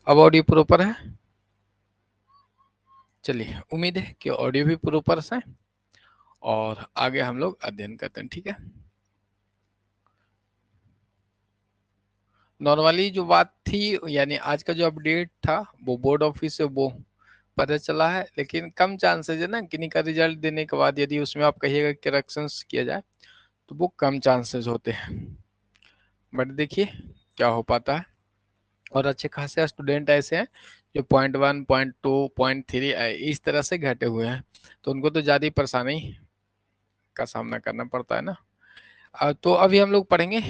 अब audio proper है? चलिए, उम्मीद है कि ऑडियो भी प्रॉपर है और आगे हम लोग अध्ययन करते हैं। ठीक है, नॉर्मली जो बात थी, यानी आज का जो अपडेट था वो बोर्ड ऑफिस से वो पता चला है, लेकिन कम चांसेज है ना किन्हीं का रिजल्ट देने के बाद यदि उसमें आप कहिएगा करेक्शंस किया जाए तो वो कम चांसेस होते हैं। बट देखिए क्या हो पाता है। और अच्छे खासे स्टूडेंट ऐसे हैं जो 0.1 0.2 0.3 इस तरह से घटे हुए हैं, तो उनको तो ज़्यादा परेशानी का सामना करना पड़ता है ना। तो अभी हम लोग पढ़ेंगे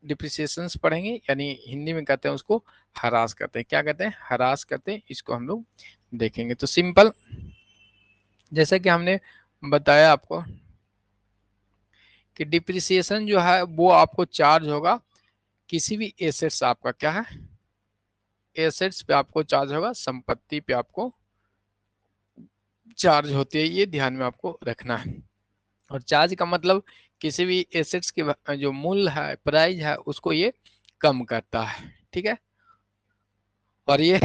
डिप्रिसिएशंस पढ़ेंगे, यानी हिंदी में कहते हैं उसको हरास करते हैं। क्या कहते हैं? हरास करते हैं, इसको हम लोग देखेंगे। तो सिंपल, जैसा कि हमने बताया आपको कि डिप्रिसिएशन जो है वो आपको चार्ज होगा किसी भी एसेट्स, आपका क्या है, एसेट्स पे आपको चार्ज होगा, संपत्ति पे आपको चार्ज होती है, ये ध्यान में आपको रखना है। और चार्ज का मतलब किसी भी एसेट्स के जो मूल्य है, प्राइस है, उसको ये कम करता है। ठीक है, और ये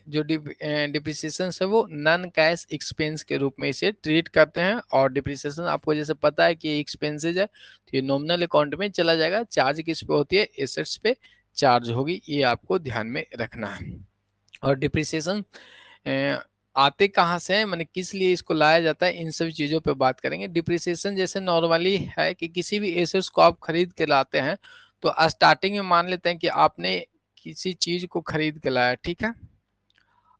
जो डिप्रिसिएशन है वो नॉन कैश एक्सपेंस के रूप में इसे ट्रीट करते हैं। और डिप्रिसिएशन आपको जैसे पता है कि एक्सपेंसेज है तो ये नॉमिनल अकाउंट में चला जाएगा। चार्ज किस पे होती है? एसेट्स पे चार्ज होगी, ये आपको ध्यान में रखना है। और डिप्रिसिएशन आते कहाँ से है, मैंने किस लिए इसको लाया जाता है, इन सभी चीजों पे बात करेंगे। डिप्रिसिएशन जैसे नॉर्मली है कि किसी भी एसेट्स को आप खरीद के लाते हैं, तो स्टार्टिंग में मान लेते हैं कि आपने किसी चीज को खरीद के लाया, ठीक है,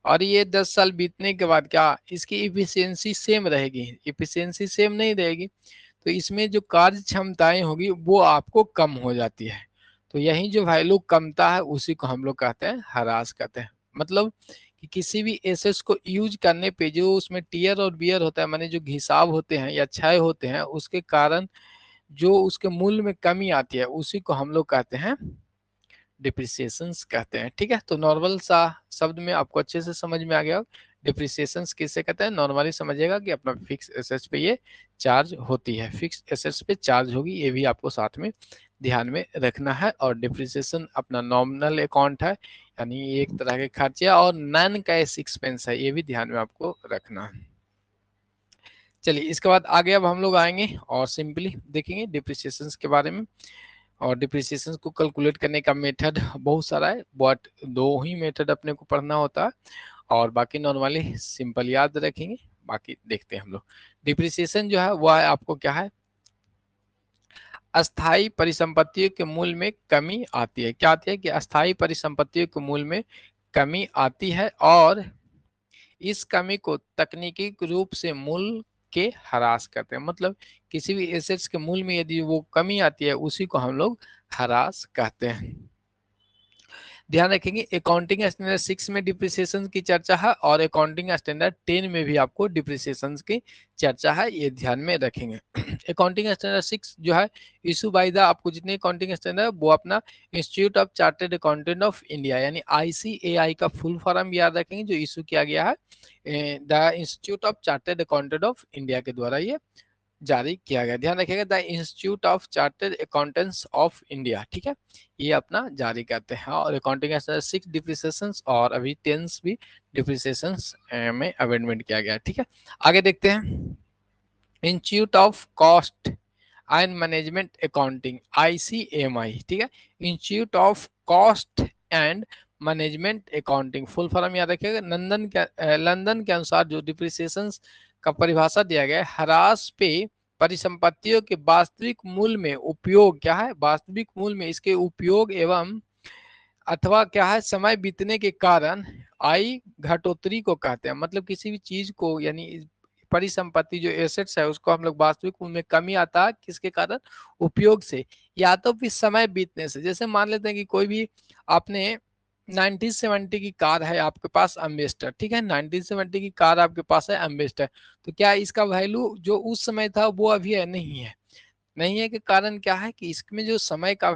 और ये 10 साल बीतने के बाद क्या इसकी इफिशियंसी सेम रहेगी? इफिशियंसी सेम नहीं रहेगी, तो इसमें जो कार्य क्षमताएं होगी वो आपको कम हो जाती है। तो यही जो वैल्यू कमता है उसी को हम लोग कहते हैं हरास कहते हैं। मतलब कि किसी भी एसेट्स को यूज करने पे जो उसमें टीयर और बियर होता है, माने जो घिसाव होते हैं या क्षय होते हैं, उसके कारण जो उसके मूल्य में कमी आती है उसी को हम लोग कहते हैं डिप्रिसिएशंस कहते हैं। ठीक है, तो नॉर्मल सा शब्द में आपको अच्छे से समझ में आ गया। डिप्रिसिएशंस किसे कहते हैं? नॉर्मली समझिएगा कि अपना फिक्स एसेट्स पे ये चार्ज होती है, फिक्स एसेट्स पे चार्ज होगी, ये भी आपको साथ में ध्यान में रखना है। और डिप्रिसिएशन अपना नॉमिनल अकाउंट है, यानी एक तरह के खर्चे, और नॉन कैश एक्सपेंस है, ये भी ध्यान में आपको रखना है। चलिए, इसके बाद आगे अब हम लोग आएंगे और सिंपली देखेंगे डिप्रिसिएशन के बारे में। और डिप्रिसिएशन को कैलकुलेट करने का मेथड बहुत सारा है, बट दो ही मेथड अपने को पढ़ना होता है, और बाकी नॉर्मली सिंपल याद रखेंगे। बाकी देखते हैं हम लोग। डिप्रिसिएशन जो है वह है आपको क्या है, अस्थाई परिसंपत्तियों के मूल्य में कमी आती है। क्या आती है? कि अस्थाई परिसंपत्तियों के मूल्य में कमी आती है, और इस कमी को तकनीकी रूप से मूल्य के ह्रास करते हैं। मतलब किसी भी एसेट्स के मूल्य में यदि वो कमी आती है उसी को हम लोग ह्रास कहते हैं। ध्यान रखेंगे, अकाउंटिंग स्टैंडर्ड 6 में डिप्रिसिएशन की चर्चा है, और अकाउंटिंग स्टैंडर्ड 10 में भी आपको डिप्रिसिएशन की चर्चा है, ये ध्यान में रखेंगे। अकाउंटिंग स्टैंडर्ड 6 जो है इशू बाय द, आपको जितने अकाउंटिंग स्टैंडर्ड वो अपना institute of chartered accountant of India यानी ICAI का फुल फॉर्म याद रखेंगे, जो इशू किया गया है the institute of chartered accountant of India के द्वारा ये जारी किया गया। ध्यान रखिएगा, the institute of chartered accountants of India, ठीक है, ये अपना जारी करते हैं। और अकाउंटिंग स्टैंडर्ड 6 डिप्रिसिएशन और अभी 10 भी डिप्रिसिएशन में अमेंडमेंट किया गया। ठीक है, आगे देखते हैं। Institute of cost and management accounting ICMI, ठीक है, institute of cost and management accounting full form याद रखिएगा। लंदन के अनुसार जो डिप्रिसिएशन का परिभाषा दिया गया है, ह्रास पे परिसंपत्तियों के वास्तविक मूल्य में उपयोग, क्या है, वास्तविक मूल्य में इसके उपयोग एवं अथवा क्या है समय बीतने के कारण आई घटोतरी को कहते हैं। मतलब किसी भी चीज को, यानी परिसंपत्ति जो एसेट्स है उसको हम लोग वास्तविक मूल्य में कमी आता है किसके कारण? उपयोग से, या तो फिर समय बीतने से। जैसे मान लेते हैं कि कोई भी आपने 1970 की कार है आपके पास, एम्बेसडर, ठीक है, 1970 की कार आपके पास है एम्बेसडर, तो क्या इसका वैल्यू जो उस समय था वो अभी है? नहीं है। नहीं है के कारण क्या है कि इसमें जो समय का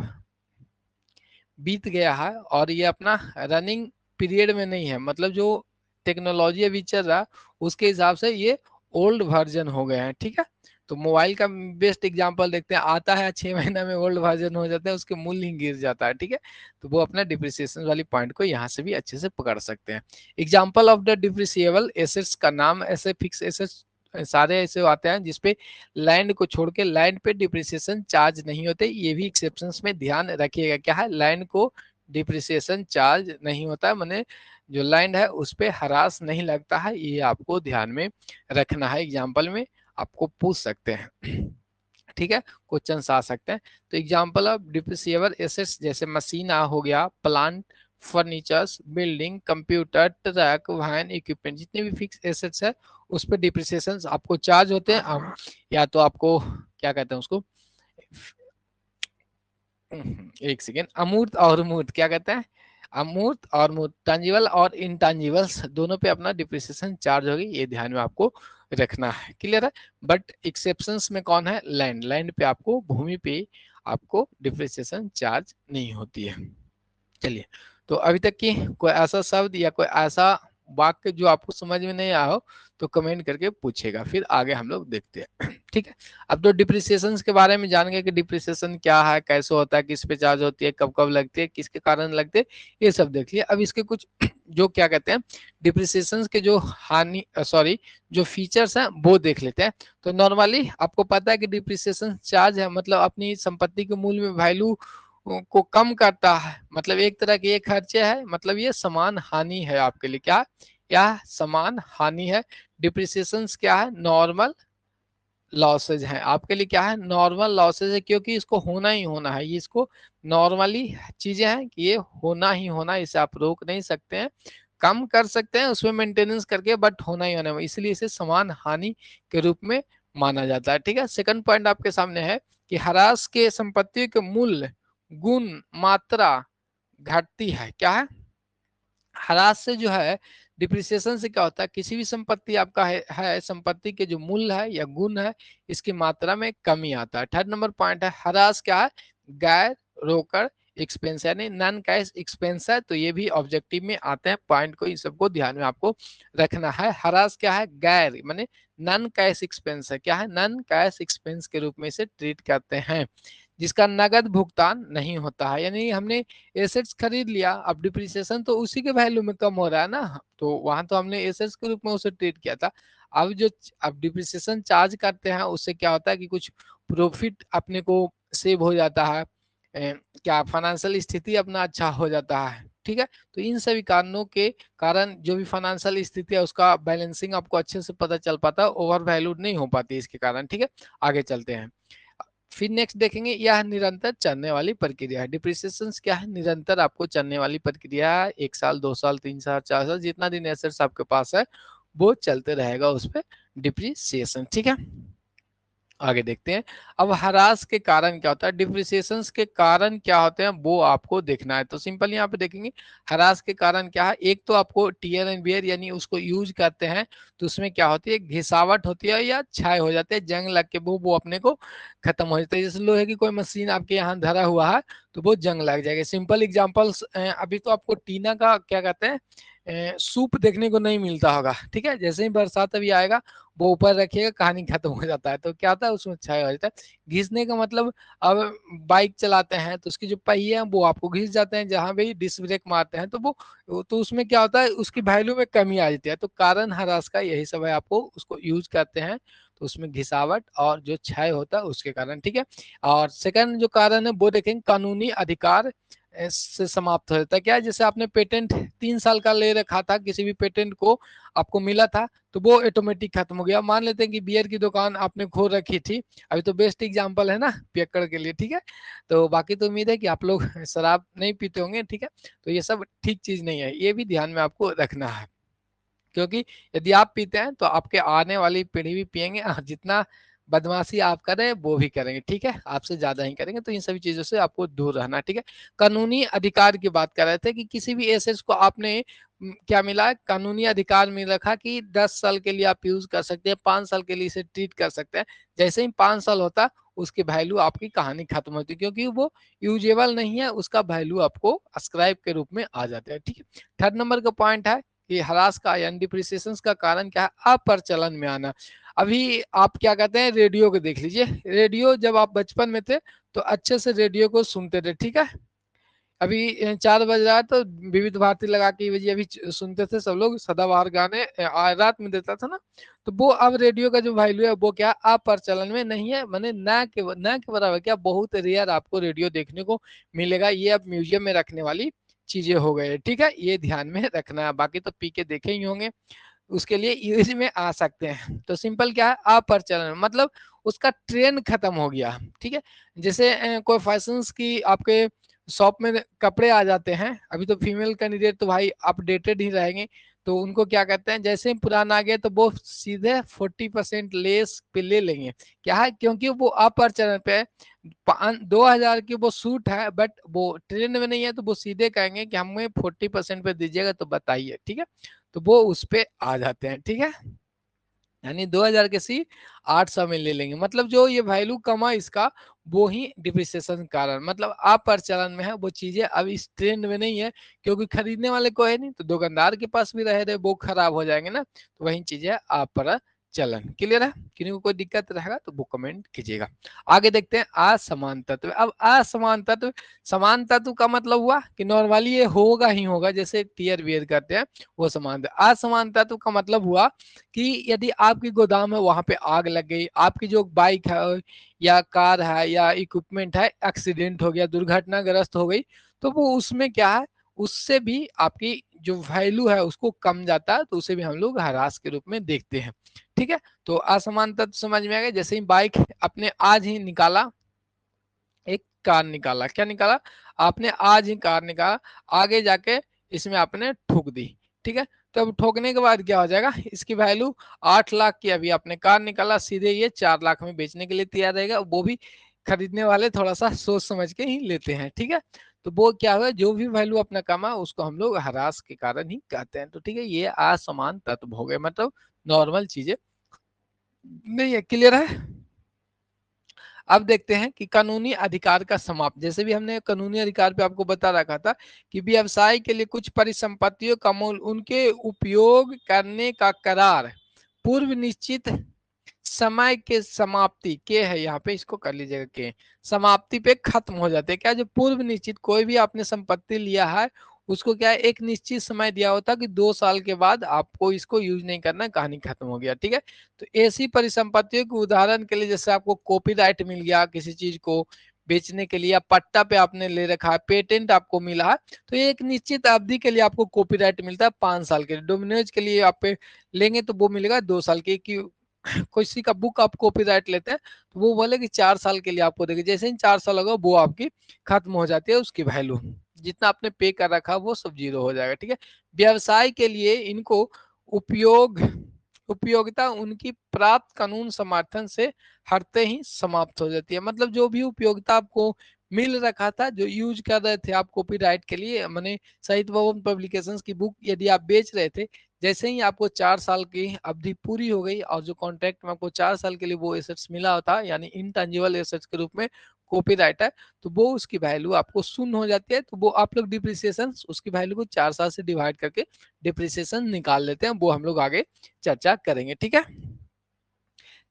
बीत गया है और ये अपना रनिंग पीरियड में नहीं है, मतलब जो टेक्नोलॉजी अभी चल रहा है उसके हिसाब से ये ओल्ड वर्जन हो गए हैं। ठीक है, तो मोबाइल का बेस्ट एग्जांपल देखते हैं, आता है 6 महीना में ओल्ड वर्जन हो जाता है, उसके मूल्य ही गिर जाता है, ठीक है। तो वो अपना डिप्रिसिएशन वाली पॉइंट को यहाँ से भी अच्छे से पकड़ सकते हैं। Example of the depreciable assets का नाम, ऐसे फिक्स एसेट्स सारे ऐसे आते हैं जिसपे लैंड को छोड़ के लैंड पे डिप्रिसिएशन चार्ज नहीं होते, ये भी एक्सेप्शंस में ध्यान रखिएगा। क्या है, लैंड को डिप्रिसिएशन चार्ज नहीं होता है, माने जो लैंड है उस पे हरास नहीं लगता है, ये आपको ध्यान में रखना है। एग्जाम्पल में आपको पूछ सकते हैं, ठीक है, क्वेश्चन आ सकते हैं। तो एग्जाम्पल ऑफ डिप्रिसिएबल एसेट्स जैसे मशीन हो गया, plant, furnitures, building, computer, truck, van, equipment, जितने भी फिक्स एसेट्स है उस पर डिप्रिसिएशन आपको चार्ज होते हैं, या तो आपको क्या कहते हैं उसको, एक सेकेंड, अमूर्त और मूर्त, क्या कहते हैं, अमूर्त और मूर्त, टैंजिबल और इनटैंजिबल्स दोनों पे अपना डिप्रिसिएशन चार्ज होगी, ये ध्यान में आपको रखना है। क्लियर है। बट एक्सेप्शंस में कौन है, लैंड, लैंड पे आपको, भूमि पे आपको डिप्रिसिएशन चार्ज नहीं होती है। चलिए, तो अभी तक की कोई ऐसा शब्द या कोई ऐसा वाक्य जो आपको समझ में नहीं आया हो तो कमेंट करके पूछेगा, फिर आगे हम लोग देखते हैं। ठीक है, अब तो डिप्रिसिएशन के बारे में जान गए कि डिप्रिसिएशन क्या है, कैसे होता है, किस पे चार्ज होती है, कब कब लगती है, किसके कारण लगते हैं, ये सब देख लिया। अब इसके कुछ जो क्या कहते हैं डिप्रिसिएशन के जो हानि सॉरी जो फीचर्स हैं वो देख लेते हैं। तो नॉर्मली आपको पता है कि डिप्रिसिएशन चार्ज है मतलब अपनी संपत्ति के मूल्य में वैल्यू को कम करता है, मतलब एक तरह के ये खर्चे है, मतलब ये समान हानि है आपके लिए। क्या, यह समान हानि है। डिप्रिसिएशन क्या है, नॉर्मल लॉसेज है आपके लिए। क्या है, नॉर्मल लॉसेज है, क्योंकि इसको होना ही होना है, ये इसको नॉर्मली चीजें हैं कि ये होना ही होना है, इसे आप रोक नहीं सकते हैं, कम कर सकते हैं उसमें मेंटेनेंस करके, बट होना ही होना है, इसलिए इसे समान हानि के रूप में माना जाता है। ठीक है, सेकंड पॉइंट आपके सामने है कि ह्रास के संपत्ति के मूल्य, गुण, मात्रा घटती है। क्या है, ह्रास से जो है, डिप्रिसिएशन से क्या होता है, किसी भी संपत्ति आपका है संपत्ति के जो मूल्य है या गुण है इसकी मात्रा में कमी आता है। थर्ड नंबर पॉइंट है, ह्रास क्या है, गैर रोकड़ एक्सपेंस यानी नॉन कैश एक्सपेंस है, तो ये भी ऑब्जेक्टिव में आते हैं पॉइंट को, इन सबको ध्यान में आपको रखना है। ह्रास क्या है, गैर माने नॉन कैश एक्सपेंस है। क्या है, नॉन कैश एक्सपेंस के रूप में इसे ट्रीट करते हैं, जिसका नगद भुगतान नहीं होता है। यानी हमने एसेट्स खरीद लिया, अब डिप्रिसिएशन तो उसी के वैल्यू में कम हो रहा है ना, तो वहां तो हमने एसेट्स के रूप में उसे ट्रीट किया था। अब जो अब डिप्रिसिएशन चार्ज करते हैं उससे क्या होता है कि कुछ प्रॉफिट अपने को सेव हो जाता है, क्या फाइनेंशियल स्थिति अपना अच्छा हो जाता है। ठीक है, तो इन सभी कारणों के कारण जो भी फाइनेंशियल स्थिति है उसका बैलेंसिंग आपको अच्छे से पता चल पाता है, ओवर वैल्यूड नहीं हो पाती इसके कारण। ठीक है, आगे चलते हैं। फिर नेक्स्ट देखेंगे, यह निरंतर चलने वाली प्रक्रिया है। डिप्रिसिएशन क्या है, निरंतर आपको चलने वाली प्रक्रिया है, 1 साल 2 साल 3 साल 4 साल जितना दिन एसेट्स आपके पास है वो चलते रहेगा उस पर डिप्रिसिएशन। ठीक है, आगे देखते हैं। अब ह्रास के कारण क्या होता है, डिप्रिसिएशन के कारण क्या होते हैं वो आपको देखना है। तो सिंपल यहाँ पे देखेंगे ह्रास के कारण क्या है, एक तो आपको टियर एंड वियर यानी उसको यूज करते हैं तो उसमें क्या होती है, घिसावट होती है या क्षय हो जाते हैं, जंग लग के वो अपने को खत्म हो जाता है। जैसे लोहे की कोई मशीन आपके यहाँ धरा हुआ है तो वो जंग लग जाएगा। सिंपल एग्जाम्पल्स, अभी तो आपको टीना का क्या कहते हैं सूप देखने को नहीं मिलता होगा। ठीक है, जैसे ही बरसात अभी आएगा वो ऊपर रखिएगा, कहानी खत्म हो जाता है। तो क्या होता है, उसमें क्षय हो जाता है। घिसने का मतलब, अब बाइक चलाते हैं तो उसके जो पहिए हैं वो आपको घिस जाते हैं, जहां भी डिस्क ब्रेक मारते हैं तो वो तो उसमें क्या होता है, उसकी वैल्यू में कमी आ जाती है। तो कारण ह्रास का यही सब है, आपको उसको यूज करते हैं तो उसमें घिसावट और जो क्षय होता है उसके कारण। ठीक है, और सेकंड जो कारण है वो देखेंगे, कानूनी अधिकार से समाप्त हो जाता है। क्या है, जैसे आपने पेटेंट 3 साल का ले रखा था, किसी भी पेटेंट को आपको मिला था तो वो ऑटोमेटिक खत्म हो गया। मान लेते हैं कि बियर की दुकान आपने खोल रखी थी, अभी तो बेस्ट एग्जांपल है ना पियक्कड़ के लिए। ठीक है, तो बाकी तो उम्मीद है कि आप लोग शराब नहीं पीते होंगे। ठीक है, तो ये सब ठीक चीज नहीं है, ये भी ध्यान में आपको रखना है, क्योंकि यदि आप पीते हैं तो आपके आने वाली पीढ़ी भी पियेंगे, जितना बदमाशी आप करें वो भी करेंगे। ठीक है, आपसे ज्यादा ही करेंगे, तो इन सभी चीजों से आपको दूर रहना। ठीक है, कानूनी अधिकार की बात कर रहे थे कि किसी भी एसेट्स को आपने क्या मिला, कानूनी अधिकार मिल रखा कि 10 साल के लिए आप यूज कर सकते हैं, 5 साल के लिए इसे ट्रीट कर सकते हैं। जैसे ही 5 साल होता उसकी वैल्यू आपकी कहानी खत्म होती है, क्योंकि वो यूजेबल नहीं है, उसका वैल्यू आपको अस्क्राइब के रूप में आ जाता है। ठीक है, थर्ड नंबर का पॉइंट है कि ह्रास का यानी डिप्रिसिएशन का कारण क्या है, अप्रचलन में आना। अभी आप क्या कहते हैं, रेडियो को देख लीजिए। रेडियो जब आप बचपन में थे तो अच्छे से रेडियो को सुनते थे, ठीक है। अभी 4 बज रहा है तो विविध भारती लगा के ये अभी सुनते थे सब लोग, सदाबहार गाने रात में देता था ना। तो वो अब रेडियो का जो वैल्यू है वो क्या अप्रचलन में नहीं है, माने ना के बराबर, क्या बहुत रेयर आपको रेडियो देखने को मिलेगा। ये अब म्यूजियम में रखने वाली चीजें हो गए, ठीक है, ये ध्यान में रखना है। बाकी तो पी के देखे ही होंगे, उसके लिए यूज में आ सकते हैं। तो सिंपल क्या है, अप्रचलन मतलब उसका ट्रेंड खत्म हो गया, ठीक है। जैसे कोई फैशन की आपके शॉप में कपड़े आ जाते हैं, अभी तो फीमेल कैंडिडेट तो भाई अपडेटेड ही रहेंगे, तो उनको क्या कहते हैं, जैसे ही पुराना आ गया तो वो सीधे 40% लेस पे ले लेंगे। क्या है, क्योंकि वो अप्रचलन पे 2000 की वो सूट है, बट वो ट्रेंड में नहीं है, तो वो सीधे कहेंगे कि हमें 40% पे दीजिएगा, तो बताइए, ठीक है। तो वो उस पे आ जाते हैं, ठीक है। यानी 2000 के सी 800 में ले लेंगे, मतलब जो ये वैल्यू कमा इसका वो ही डिप्रिसिएशन कारण, मतलब अप्रचलन में है वो चीजें अब इस ट्रेंड में नहीं है, क्योंकि खरीदने वाले को है नहीं, तो दुकानदार के पास भी रहे वो खराब हो जाएंगे ना, तो वही चीजें अप्रचलन। क्लियर है, किसी को कोई दिक्कत रहेगा तो वो कमेंट कीजिएगा। आगे देखते हैं असमान तत्व। अब असमान तत्व, समान तत्व का मतलब हुआ कि नॉर्मली ये होगा ही होगा, जैसे टीयर बियर करते हैं वो समान। असमान तत्व का मतलब हुआ कि यदि आपकी गोदाम है, वहां पे आग लग गई, आपकी जो बाइक है या कार है या इक्विपमेंट है, एक्सीडेंट हो गया, दुर्घटनाग्रस्त हो गई, तो वो उसमें क्या है, उससे भी आपकी जो वैल्यू है उसको कम जाता है, तो उसे भी हम लोग ह्रास के रूप में देखते हैं, ठीक है। तो असमान तत्व समझ में आ गया। जैसे ही बाइक आपने आज ही निकाला, एक कार निकाला, क्या निकाला आपने, आज ही कार निकाला, आगे जाके इसमें आपने ठोक दी, ठीक है। तो अब ठोकने के बाद क्या हो जाएगा, इसकी वैल्यू 8 लाख की, अभी आपने कार निकाला, सीधे ये 4 लाख में बेचने के लिए तैयार रहेगा, वो भी खरीदने वाले थोड़ा सा सोच समझ के ही लेते हैं, ठीक है। तो वो क्या हुआ, जो भी वैल्यू अपना कमा उसको हम लोग ह्रास के कारण ही कहते हैं, तो ठीक है, ये असमान तत्व हो गए, मतलब नॉर्मल चीजें नहीं है। क्लियर है। अब देखते हैं कि कानूनी अधिकार का समाप्त। जैसे भी हमने कानूनी अधिकार पे आपको बता रखा था कि व्यवसाय के लिए कुछ परिसंपत्तियों का मूल उनके उपयोग करने का करार पूर्व निश्चित समय के समाप्ति के है, यहाँ पे इसको कर लीजिएगा के समाप्ति पे खत्म हो जाते हैं। क्या, जो पूर्व निश्चित कोई भी आपने संपत्ति लिया है उसको क्या है, एक निश्चित समय दिया होता कि 2 साल के बाद आपको इसको यूज नहीं करना, कहानी खत्म हो गया, ठीक है। तो ऐसी परिसंपत्तियों के उदाहरण के लिए, जैसे आपको कॉपीराइट मिल गया किसी चीज को बेचने के लिए, या पट्टा पे आपने ले रखा है, पेटेंट आपको मिला है, तो ये एक निश्चित अवधि के लिए आपको कॉपीराइट मिलता है 5 साल के लिए। डोमिनोज के लिए आप पे लेंगे तो वो मिलेगा 2 साल के। किसी का बुक आप कॉपीराइट लेते हैं तो वो बोले कि 4 साल के लिए आपको देंगे, जैसे ही 4 साल होगा वो आपकी खत्म हो जाती है, उसकी वैल्यू जितना आपने पे कर रखा वो सब जीरो हो जाएगा, ठीक है। व्यवसाय के लिए इनको उपयोग उपयोगिता उनकी प्राप्त कानून समर्थन से हटते ही समाप्त हो जाती है, मतलब जो भी उपयोगिता आपको मिल रखा था, जो यूज कर रहे थे आप कॉपीराइट के लिए, माने साहित्य भवन पब्लिकेशंस की बुक यदि आप बेच रहे थे, जैसे ही आपको 4 साल की अवधि पूरी हो गई और जो कॉन्ट्रैक्ट में आपको 4 साल के लिए वो एसेट्स मिला होता है, यानी इनटेंजिबल एसेट्स के रूप में कॉपीराइट है, तो वो उसकी वैल्यू आपको शून्य हो जाती है, तो वो आप लोग डिप्रिसिएशन उसकी वैल्यू को 4 साल से डिवाइड करके डिप्रिसिएशन निकाल लेते हैं, वो हम लोग आगे चर्चा करेंगे, ठीक है।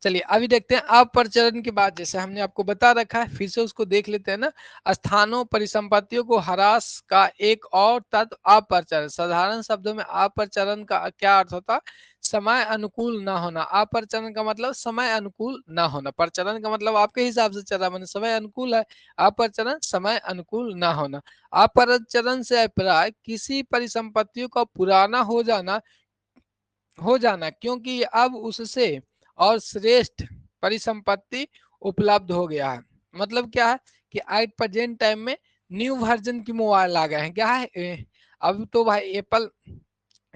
चलिए अभी देखते हैं अप्रचलन के बाद, जैसे हमने आपको बता रखा है, फिर से उसको देख लेते हैं ना। स्थानों परिसंपत्तियों को ह्रास का एक और तत्व अप्रचलन। साधारण शब्दों में अप्रचलन का क्या अर्थ होता है, समय अनुकूल ना होना। अप्रचलन का मतलब समय अनुकूल ना होना, प्रचलन का मतलब आपके हिसाब से चला, मैंने समय अनुकूल है, अप्रचलन समय अनुकूल ना होना। अप्रचलन से अभिप्राय किसी परिसंपत्तियों का पुराना हो जाना क्योंकि अब उससे और श्रेष्ठ परिसंपत्ति उपलब्ध हो गया है। मतलब क्या है कि एट प्रेजेंट टाइम में न्यू वर्जन की मोबाइल आ गए हैं, क्या है अब तो भाई एप्पल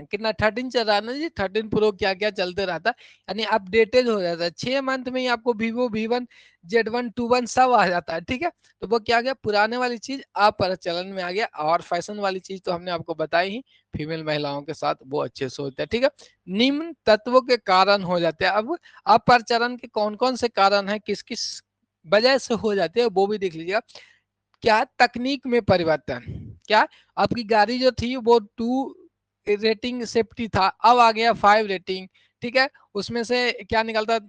कितना 13 चल रहा है ना जी, 13 प्रो क्या क्या चलते रहता है, यानी अपडेटेड हो जाता है। 6 मंथ में ही आपको वीवो V1 Z1 2 1 सब आ जाता है, ठीक है। तो वो क्या गया, पुराने वाली चीज अप्रचलन में आ गया, और फैशन वाली चीज तो हमने आपको बताई ही, फीमेल महिलाओं के साथ वो अच्छे से होता है, ठीक है। निम्न तत्वों के कारण हो जाते हैं। अब अप्रचलन के कौन कौन से कारण है, किस किस वजह से हो जाते हैं, वो भी देख लीजिएगा। क्या, तकनीक में परिवर्तन। क्या, आपकी गाड़ी जो थी वो 2 रेटिंग सेफ्टी था, अब आ गया 5 रेटिंग, ठीक है, उसमें से क्या निकलता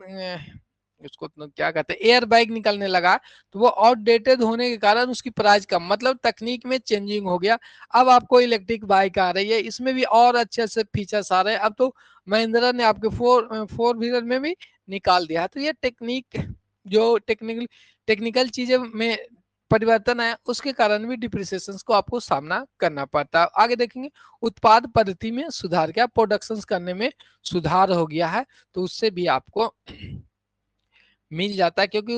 उसको तो क्या कहते हैं, एयर बैग निकलने लगा, तो वो आउटडेटेड होने के कारण उसकी प्राइस कम, मतलब तकनीक में चेंजिंग हो गया। अब आपको इलेक्ट्रिक बाइक आ रही है, इसमें भी और अच्छे से फीचर्स आ रहे हैं। अब तो महिंद्रा ने आपके फोर व्हीलर में भी निकाल दिया है। तो ये टेक्निक जो टेक्निकल चीजें में परिवर्तन है, उसके कारण भी डिप्रिसिएशन को आपको सामना करना पड़ता है। आगे देखेंगे उत्पाद पद्धति में सुधार, क्या प्रोडक्शन करने में सुधार हो गया है, तो उससे भी आपको मिल जाता है, क्योंकि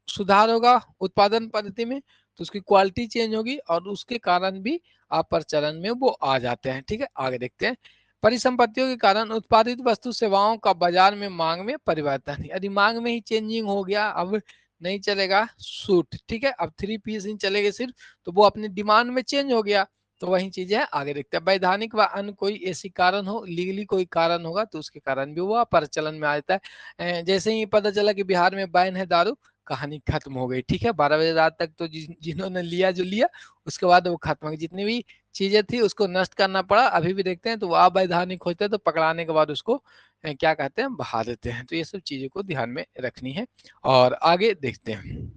सुधार होगा उत्पादन पद्धति में तो उसकी क्वालिटी चेंज होगी और उसके कारण भी आप प्रचलन में वो आ जाते हैं। ठीक है, आगे देखते हैं परिसंपत्तियों के कारण उत्पादित वस्तु सेवाओं का बाजार में मांग में परिवर्तन। यदि मांग में ही चेंजिंग हो गया, अब नहीं चलेगा सूट, ठीक है, अब 3 पीस नहीं चलेगा सिर्फ, तो वो अपनी डिमांड में चेंज हो गया। तो वही चीज है, आगे देखते हैं वैधानिक व अन्य कोई ऐसी कारण हो, लीगली कोई कारण होगा तो उसके कारण भी वो प्रचलन में आ जाता है। जैसे ही पता चला कि बिहार में बैन है दारू, कहानी खत्म हो गई। ठीक है, 12 बजे रात तक तो जिन्होंने लिया जो लिया, उसके बाद वो खत्म हो गई, जितनी भी चीजें थी उसको नष्ट करना पड़ा। अभी भी देखते हैं तो अवैधानिक होते हैं तो पकड़ाने के बाद उसको क्या कहते हैं, बहा देते हैं। तो ये सब चीजों को ध्यान में रखनी है। और आगे देखते हैं,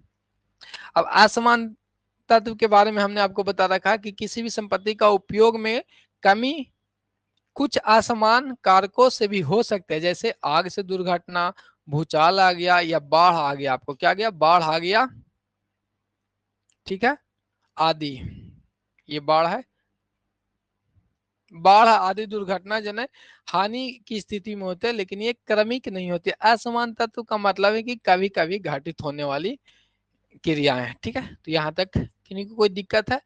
अब असमान तत्व के बारे में हमने आपको बता रखा कि किसी भी संपत्ति का उपयोग में कमी कुछ असमान कारकों से भी हो सकते हैं, जैसे आग से दुर्घटना, भूचाल आ गया या बाढ़ आ गया। आपको क्या गया, बाढ़ आ गया, ठीक है, आदि, ये बाढ़ है, बाढ़ आदि दुर्घटना जन हानि की स्थिति में होते हैं, लेकिन ये क्रमिक नहीं होती। असमान तत्व का मतलब है कि कभी कभी घटित होने वाली क्रियाएं। ठीक है, तो यहाँ तक किन्हीं को कोई दिक्कत है?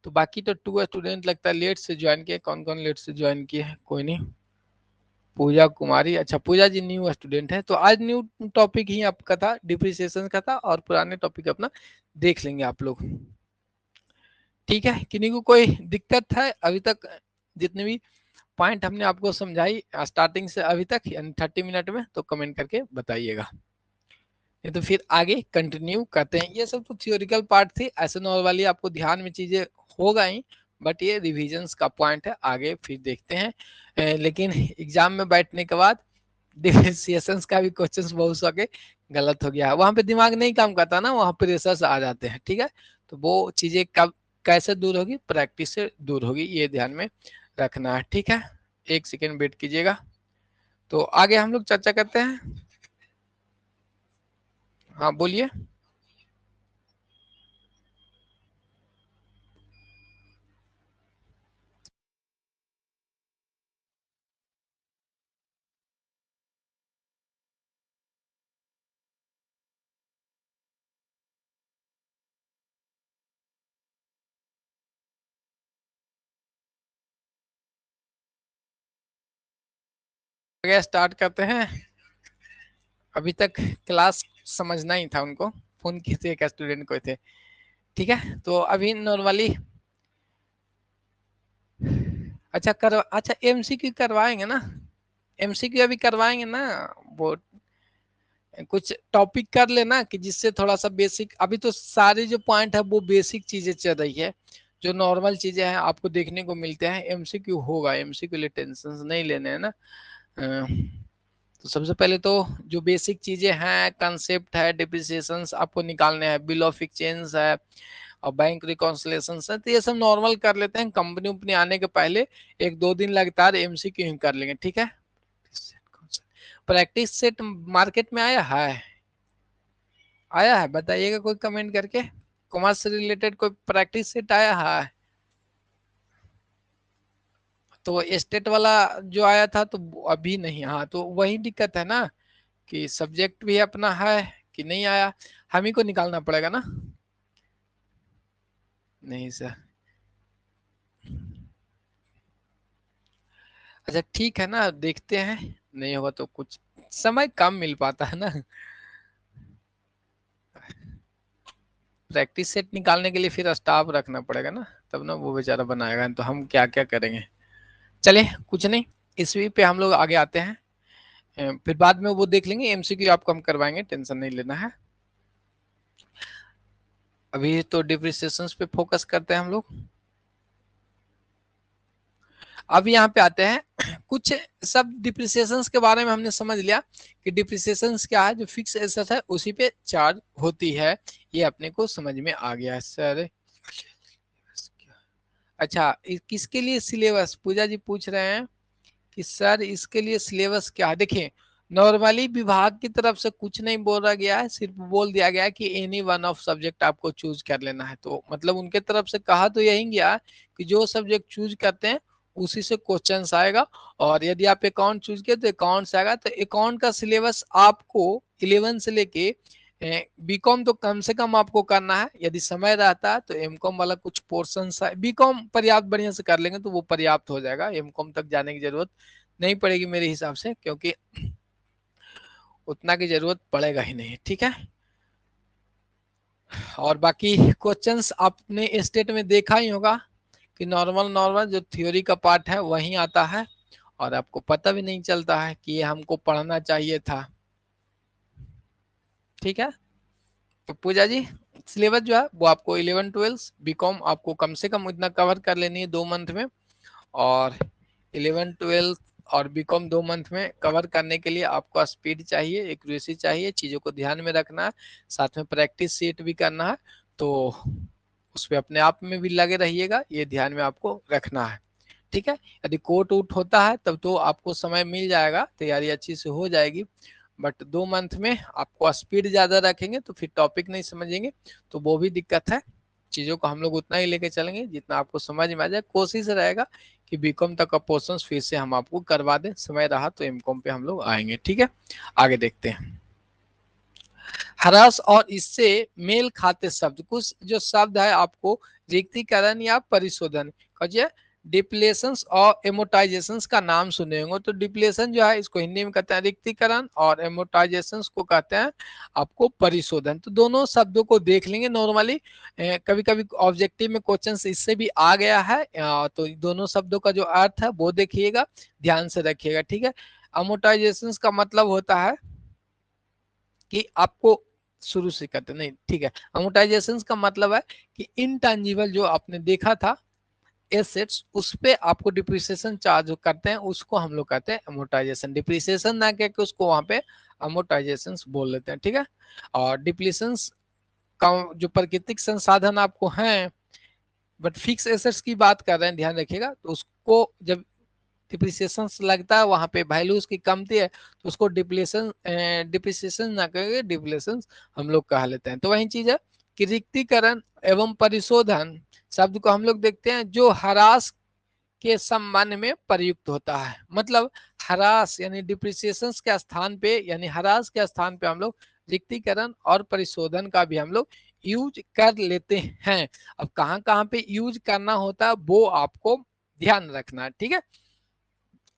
तो बाकी तो 2 स्टूडेंट लगता है लेट से ज्वाइन किए, कौन कौन लेट से ज्वाइन किए हैं? कोई नहीं, पूजा कुमारी, अच्छा पूजा जी न्यू स्टूडेंट है। तो आज न्यू टॉपिक ही आपका था, डिप्रिसिएशन का था, और पुराने टॉपिक अपना देख लेंगे आप लोग। ठीक है, किन्हीं को कोई दिक्कत है अभी तक? जितने भी पॉइंट हमने आपको समझाई स्टार्टिंग से अभी तक यानी 30 मिनट में, तो कमेंट करके बताइएगा, नहीं तो फिर आगे कंटिन्यू करते हैं। ये सब तो थियोरिकल पार्ट थी, ऐसे नॉर्मली आपको ध्यान में चीजें होगा ही, बट ये रिविजन्स का पॉइंट है, आगे फिर देखते हैं। लेकिन एग्जाम में बैठने के बाद डिफरेंशिएशंस का भी क्वेश्चंस बहुत सारे गलत हो गया है, वहां पे दिमाग नहीं काम करता ना, वहां प्रेशर्स आ जाते हैं। ठीक है, तो वो चीजें कब कैसे दूर होगी, प्रैक्टिस से दूर होगी, ये ध्यान में रखना है। ठीक है, 1 सेकेंड वेट कीजिएगा, तो आगे हम लोग चर्चा करते हैं। हाँ बोलिए। आगे स्टार्ट करते हैं। अभी तक क्लास समझना ही था उनको, फोन किए थे एक स्टूडेंट को थे। ठीक है, तो अभी नॉर्मली अच्छा एमसीक्यू करवाएंगे ना, एमसीक्यू अभी करवाएंगे ना, वो कुछ टॉपिक कर लेना कि जिससे थोड़ा सा बेसिक, अभी तो सारे जो पॉइंट है वो बेसिक चीजें चल रही है, जो नॉर्मल चीजें हैं आपको देखने को मिलते हैं। एमसीक्यू होगा, एमसीक्यू लिए टेंशन नहीं लेने हैं ना। तो सबसे पहले तो जो बेसिक चीजें हैं, कंसेप्ट है, डिप्रिसिएशंस आपको निकालने हैं, बिल ऑफ एक्सचेंज है और बैंक रिकॉन्सिलेशन है, तो ये सब नॉर्मल कर लेते हैं। कंपनी उपनी आने के पहले 1-2 दिन लगातार एमसीक्यू ही कर लेंगे। ठीक है, प्रैक्टिस सेट मार्केट में आया है? आया है, बताइएगा कोई कमेंट करके, कॉमर्स से रिलेटेड कोई प्रैक्टिस सेट आया है? तो स्टेट वाला जो आया था तो अभी नहीं, हाँ तो वही दिक्कत है ना कि सब्जेक्ट भी अपना है कि नहीं आया, हम ही को निकालना पड़ेगा ना। नहीं सर, अच्छा ठीक है ना, देखते हैं, नहीं होगा तो कुछ समय कम मिल पाता है ना, प्रैक्टिस सेट निकालने के लिए फिर स्टाफ रखना पड़ेगा ना, तब ना वो बेचारा बनाएगा, तो हम क्या क्या करेंगे। चलिए कुछ नहीं, इसी पे हम लोग आगे आते हैं। फिर बाद में वो देख लेंगे, एमसीक्यू आपको हम करवाएंगे, टेंशन नहीं लेना है। अभी तो डिप्रिसिएशंस पे फोकस करते हैं हम लोग। अब यहाँ पे आते हैं कुछ सब डिप्रिसिएशंस के बारे में हमने समझ लिया कि डिप्रिसिएशंस क्या है, जो फिक्स एसेट है उसी पे चार्ज होती है, ये अपने को समझ में आ गया सर। अच्छा, किसके लिए सिलेबस, पूजा जी पूछ रहे हैं कि सर इसके लिए सिलेबस क्या है। देखिए, नॉर्मली विभाग की तरफ से कुछ नहीं बोला गया है, सिर्फ बोल दिया गया है कि एनी वन ऑफ सब्जेक्ट आपको चूज कर लेना है। तो मतलब उनके तरफ से कहा तो यही गया कि जो सब्जेक्ट चूज करते हैं उसी से क्वेश्चन आएगा। और यदि आप अकाउंट चूज किए तो अकाउंट से आएगा। तो अकाउंट का सिलेबस आपको 11 से लेके बीकॉम तो कम से कम आपको करना है, यदि समय रहता है तो एमकॉम वाला कुछ पोर्शन, बीकॉम पर्याप्त बढ़िया से कर लेंगे तो वो पर्याप्त हो जाएगा, एमकॉम तक जाने की जरूरत नहीं पड़ेगी मेरे हिसाब से, क्योंकि उतना की जरूरत पड़ेगा ही नहीं। ठीक है, और बाकी क्वेश्चंस आपने स्टेट में देखा ही होगा कि नॉर्मल नॉर्मल जो थ्योरी का पार्ट है वही आता है, और आपको पता भी नहीं चलता है कि ये हमको पढ़ना चाहिए था। ठीक है, तो पूजा जी सिलेबस जो है वो आपको 11-12 बीकॉम आपको कम से कम इतना कवर कर लेनी है 2 मंथ में, और 11-12 और बीकॉम 2 मंथ में कवर करने के लिए आपको स्पीड चाहिए, एक्यूरेसी चाहिए, चीजों को ध्यान में रखना है, साथ में प्रैक्टिस सेट भी करना है। तो उस पर अपने आप में भी लगे रहिएगा, ये ध्यान में आपको रखना है। ठीक है, यदि कोट उट होता है तब तो आपको समय मिल जाएगा, तैयारी अच्छी से हो जाएगी। बट 2 मंथ में आपको स्पीड ज्यादा रखेंगे तो फिर टॉपिक नहीं समझेंगे, तो वो भी दिक्कत है। चीजों को हम लोग उतना ही लेके चलेंगे जितना आपको समझ में आ जाए। कोशिश रहेगा कि बीकॉम तक का पोर्शन फिर से हम आपको करवा दें, समय रहा तो एमकॉम पे हम लोग आएंगे। ठीक है, आगे देखते हैं। हरस और इससे मेल खाते शब्द, कुछ जो शब्द है आपको रिक्तीकरण या परिशोधन, डिप्लेशंस और एमोटाइजेशंस का नाम सुने होंगे। तो डिप्लेशन जो है इसको हिंदी में कहते हैं रिक्तीकरण, और एमोटाइजेशंस को कहते हैं आपको परिशोधन। तो दोनों शब्दों को देख लेंगे नॉर्मली, कभी कभी ऑब्जेक्टिव में क्वेश्चन इससे भी आ गया है, तो दोनों शब्दों का जो अर्थ है वो देखिएगा, ध्यान से रखिएगा। ठीक है, अमोटाइजेशंस का मतलब होता है कि आपको शुरू से करते नहीं। ठीक है, अमोटाइजेशन का मतलब है कि इनटेंजिबल जो आपने देखा था एसेट्स, उस पे आपको डिप्रिसिएशन चार्ज करते हैं, उसको हम लोग कहते हैं अमोटाइजेशन। डिप्रिसिएशन ना कह के उसको वहां पे अमोटाइजेशन बोल लेते हैं। ठीक है, और डिप्लीशन का जो प्राकृतिक संसाधन आपको हैं, बट फिक्स एसेट्स की बात कर रहे हैं, ध्यान रखिएगा, तो उसको जब डिप्रिसिएशन लगता है वहां पे वैल्यू उसकी कमती है तो उसको डिप्रिसिएशन ना करके डिप्लेशन हम लोग कहा लेते हैं। तो वही चीज है कि रिक्तीकरण एवं परिशोधन शब्द को हम लोग देखते हैं जो ह्रास के संबंध में प्रयुक्त होता है। मतलब ह्रास यानी डिप्रिसिएशन के स्थान पे, यानी ह्रास के स्थान पे हम लोग रिक्तीकरण और परिशोधन का भी हम लोग यूज कर लेते हैं। अब कहाँ कहाँ पे यूज करना होता है वो आपको ध्यान रखना है। ठीक है,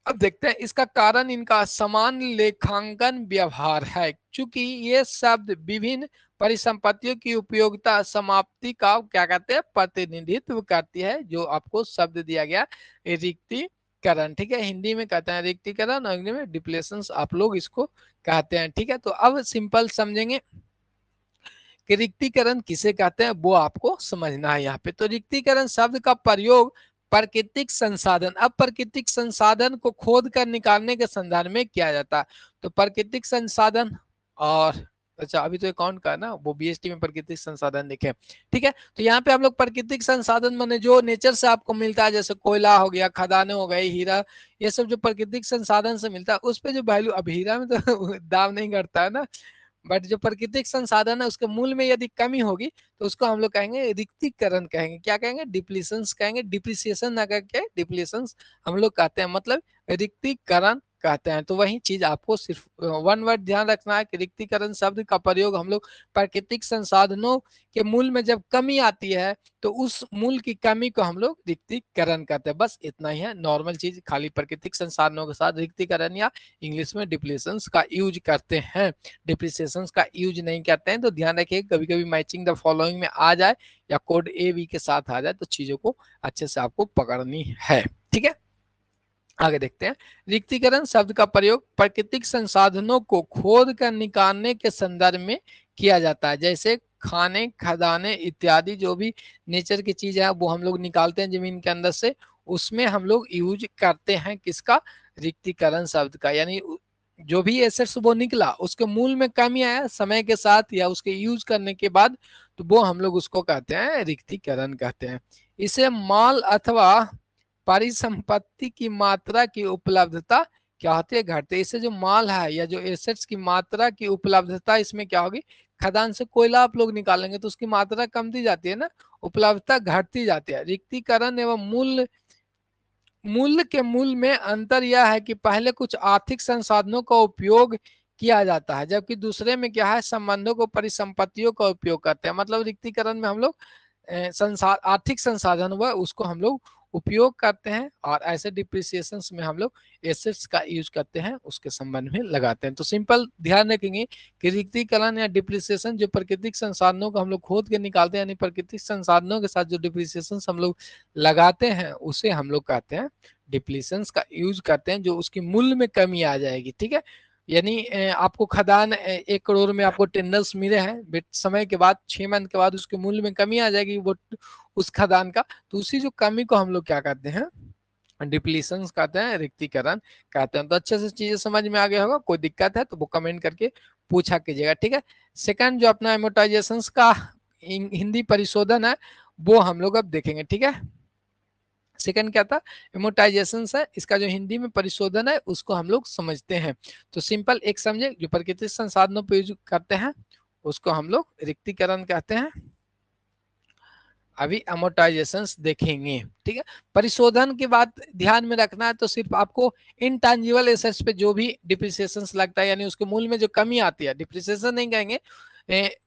अब देखते हैं इसका कारण इनका समान लेखांकन व्यवहार है, क्योंकि ये शब्द विभिन्न परिसंपत्तियों की उपयोगिता समाप्ति का क्या कहते हैं प्रतिनिधित्व करती है। जो आपको शब्द दिया गया रिक्तीकरण, ठीक है, हिंदी में कहते हैं रिक्तीकरण, अंग्रेजी में डिप्लेशन आप लोग इसको कहते हैं। ठीक है, तो अब सिंपल समझेंगे कि रिक्तीकरण किसे कहते हैं वो आपको समझना है यहाँ पे। तो रिक्तीकरण शब्द का प्रयोग प्राकृतिक संसाधन, अब प्राकृतिक संसाधन को खोद कर निकालने के संदर्भ में किया जाता है। तो प्राकृतिक संसाधन, और अच्छा अभी तो अकाउंट का ना वो बीएसटी में प्राकृतिक संसाधन लिखे। ठीक है, तो यहाँ पे हम लोग प्राकृतिक संसाधन माने जो नेचर से आपको मिलता है, जैसे कोयला हो गया, खदानें हो गई, हीरा, ये सब जो प्राकृतिक संसाधन से मिलता है उस पे जो वैल्यू, अब हीरा में तो दाम नहीं घटता है ना, बट जो प्राकृतिक संसाधन है उसके मूल में यदि कमी होगी तो उसको हम लोग कहेंगे रिक्तीकरण कहेंगे। क्या कहेंगे? डिप्लीशंस कहेंगे, डिप्रिसिएशन ना करके डिप्लीशंस हम लोग कहते हैं, मतलब रिक्तीकरण कहते हैं। तो वही चीज आपको सिर्फ वन वर्ड ध्यान रखना है कि रिक्तीकरण शब्द का प्रयोग हम लोग प्राकृतिक संसाधनों के मूल में जब कमी आती है तो उस मूल की कमी को हम लोग रिक्तीकरण कहते हैं। बस इतना ही है नॉर्मल चीज, खाली प्राकृतिक संसाधनों के साथ रिक्तीकरण या इंग्लिश में डिप्लीशंस का यूज करते हैं, डिप्रिसिएशन का यूज नहीं करते हैं। तो ध्यान रखिए कभी कभी मैचिंग द फॉलोइंग में आ जाए या कोड ए बी के साथ आ जाए तो चीजों को अच्छे से आपको पकड़नी है। ठीक है, आगे देखते हैं। रिक्तीकरण शब्द का प्रयोग प्राकृतिक संसाधनों को खोद कर निकालने के संदर्भ में किया जाता है, जैसे खाने, खदाने इत्यादि जो भी नेचर की चीज है वो हम लोग निकालते हैं जमीन के अंदर से, उसमें हम लोग यूज करते हैं किसका, रिक्तीकरण शब्द का। यानी जो भी एसेट्स वो निकला उसके मूल में कमी आया समय के साथ या उसके यूज करने के बाद, तो वो हम लोग उसको कहते हैं रिक्तीकरण कहते हैं। इसे माल अथवा परिसंपत्ति की मात्रा की उपलब्धता क्या होती है, घटती है। इससे जो माल है या जो एसेट्स की मात्रा की उपलब्धता इसमें क्या होगी, खदान से कोयला आप लोग निकालेंगे तो उसकी मात्रा कमती जाती है ना, उपलब्धता घटती जाती है। रिक्तीकरण एवं मूल्य मूल्य के मूल में अंतर यह है कि पहले कुछ आर्थिक संसाधनों का उपयोग किया जाता है, जबकि दूसरे में क्या है, संबंधों को परिसंपत्तियों का उपयोग करते हैं। मतलब रिक्तीकरण में हम लोग आर्थिक संसाधन हुआ उसको हम लोग उपयोग करते हैं, और ऐसे डिप्रिसिएशन में हम लोग एसेट्स का यूज करते हैं, उसके संबंध में लगाते हैं। तो सिंपल ध्यान रखेंगे कि रिक्तीकरण या डिप्रिसिएशन जो प्राकृतिक संसाधनों को हम लोग खोद के निकालते हैं, यानी प्राकृतिक संसाधनों के साथ जो डिप्रिसिएशन हम लोग लगाते हैं उसे हम लोग कहते हैं डिप्लीशंस का यूज करते हैं, जो उसकी मूल्य में कमी आ जाएगी। ठीक है, यानी आपको खदान 1 करोड़ में आपको टेंडर्स मिले हैं, बट समय के बाद 6 मंथ के बाद उसके मूल्य में कमी आ जाएगी वो उस खदान का, तो उसी जो कमी को हम लोग क्या कहते हैं, डिप्लीशंस कहते हैं, रिक्तीकरण कहते हैं। तो अच्छे से चीजें समझ में आ गया होगा, कोई दिक्कत है तो वो कमेंट करके पूछा कीजिएगा। ठीक है, सेकंड जो अपना एमोटाइजेशन का हिंदी परिशोधन है वो हम लोग अब देखेंगे। ठीक है, सेकंड क्या था, एमोटाइजेशन है, इसका जो हिंदी में परिशोधन है उसको हम लोग समझते हैं। तो सिंपल एक समझे, जो प्राकृतिक संसाधनों पर यूज करते हैं उसको हम लोग रिक्तीकरण कहते हैं। अभी अमोर्टाइजेशन देखेंगे। ठीक है, परिशोधन की बात ध्यान में रखना है, तो सिर्फ आपको इनटैंजिबल एसेट्स पे जो भी डिप्रिसिएशन लगता है, यानी उसके मूल्य में जो कमी आती है, डिप्रिसिएशन नहीं कहेंगे,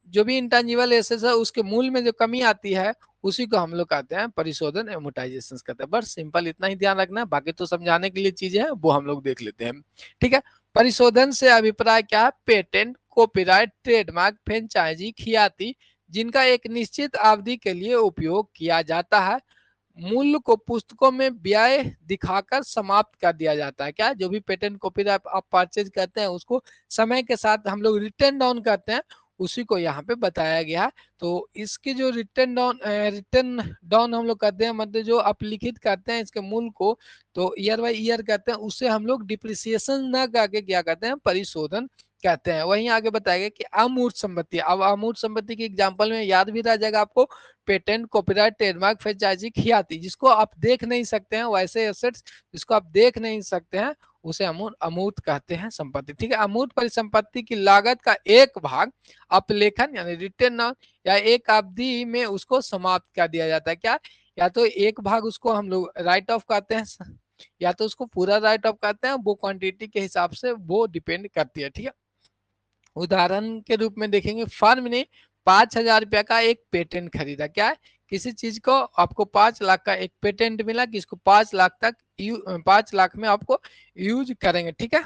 जो भी इंटेंजिबल एसेट्स है उसके मूल्य में जो कमी आती है उसी को हम लोग कहते हैं परिशोधन एमोर्टाइजेशन कहते हैं। बस सिंपल इतना ही ध्यान रखना है, बाकी तो समझाने के लिए चीजें हैं वो हम लोग देख लेते हैं। ठीक है, परिशोधन से अभिप्राय क्या है, पेटेंट, कॉपीराइट, ट्रेडमार्क, फ्रेंचाइजी, खियाती जिनका एक निश्चित अवधि के लिए उपयोग किया जाता है, मूल्य को पुस्तकों में ब्याज दिखाकर समाप्त कर दिया जाता है। क्या, जो भी पेटेंट कॉपीराइट आप परचेज करते हैं उसको समय के साथ हम लोग रिटर्न डाउन करते हैं, उसी को यहाँ पे बताया गया है। तो इसकी जो रिटर्न डाउन हम लोग करते हैं, मतलब जो आप लिखित करते हैं इसके मूल्य को, तो ईयर बाई ईयर करते हैं, उससे हम लोग डिप्रिसिएशन न करके क्या कहते हैं, परिशोधन कहते हैं। वहीं आगे बताया गया कि अमूर्त संपत्ति, अब अमूर्त संपत्ति के एग्जांपल में याद भी रह जाएगा आपको, पेटेंट, कॉपीराइट, ट्रेडमार्क, फ्रेंचाइजी, खियाती, जिसको आप देख नहीं सकते हैं, वैसे एसेट्स जिसको आप देख नहीं सकते हैं उसे अमूर्त कहते हैं संपत्ति। ठीक है, अमूर्त परिसंपत्ति की लागत का एक भाग अपलेखन यानी रिटर्न या एक अवधि में उसको समाप्त कर दिया जाता है। क्या, या तो एक भाग उसको हम लोग राइट ऑफ कहते हैं, या तो उसको पूरा राइट ऑफ कहते हैं, वो क्वांटिटी के हिसाब से वो डिपेंड करती है। ठीक है, उदाहरण के रूप में देखेंगे, फर्म ने 5,000 रुपया का एक पेटेंट खरीदा। क्या है, किसी चीज को आपको 5 लाख का एक पेटेंट मिला कि इसको 5 लाख तक 5 लाख में आपको यूज करेंगे। ठीक है,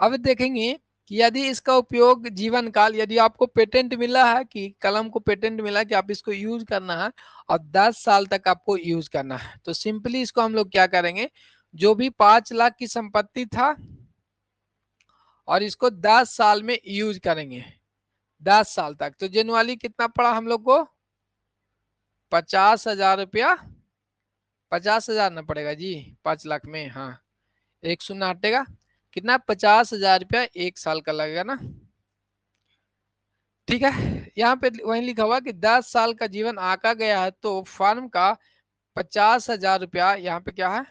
अब देखेंगे कि यदि इसका उपयोग जीवन काल, यदि आपको पेटेंट मिला है कि कलम को पेटेंट मिला कि आप इसको यूज करना है और 10 साल तक आपको यूज करना है, तो सिंपली इसको हम लोग क्या करेंगे, जो भी 5 लाख की संपत्ति था और इसको 10 साल में यूज करेंगे, 10 साल तक, तो जनवरी कितना पड़ा हम लोग को, 50,000 रुपया, 50,000 ना पड़ेगा जी 5 लाख में, हाँ 1 शून्य हटेगा, कितना, 50,000 रुपया 1 साल का लगेगा ना। ठीक है, यहाँ पे वही लिखा हुआ कि 10 साल का जीवन आका गया है, तो फर्म का 50,000 रुपया, यहाँ पे क्या है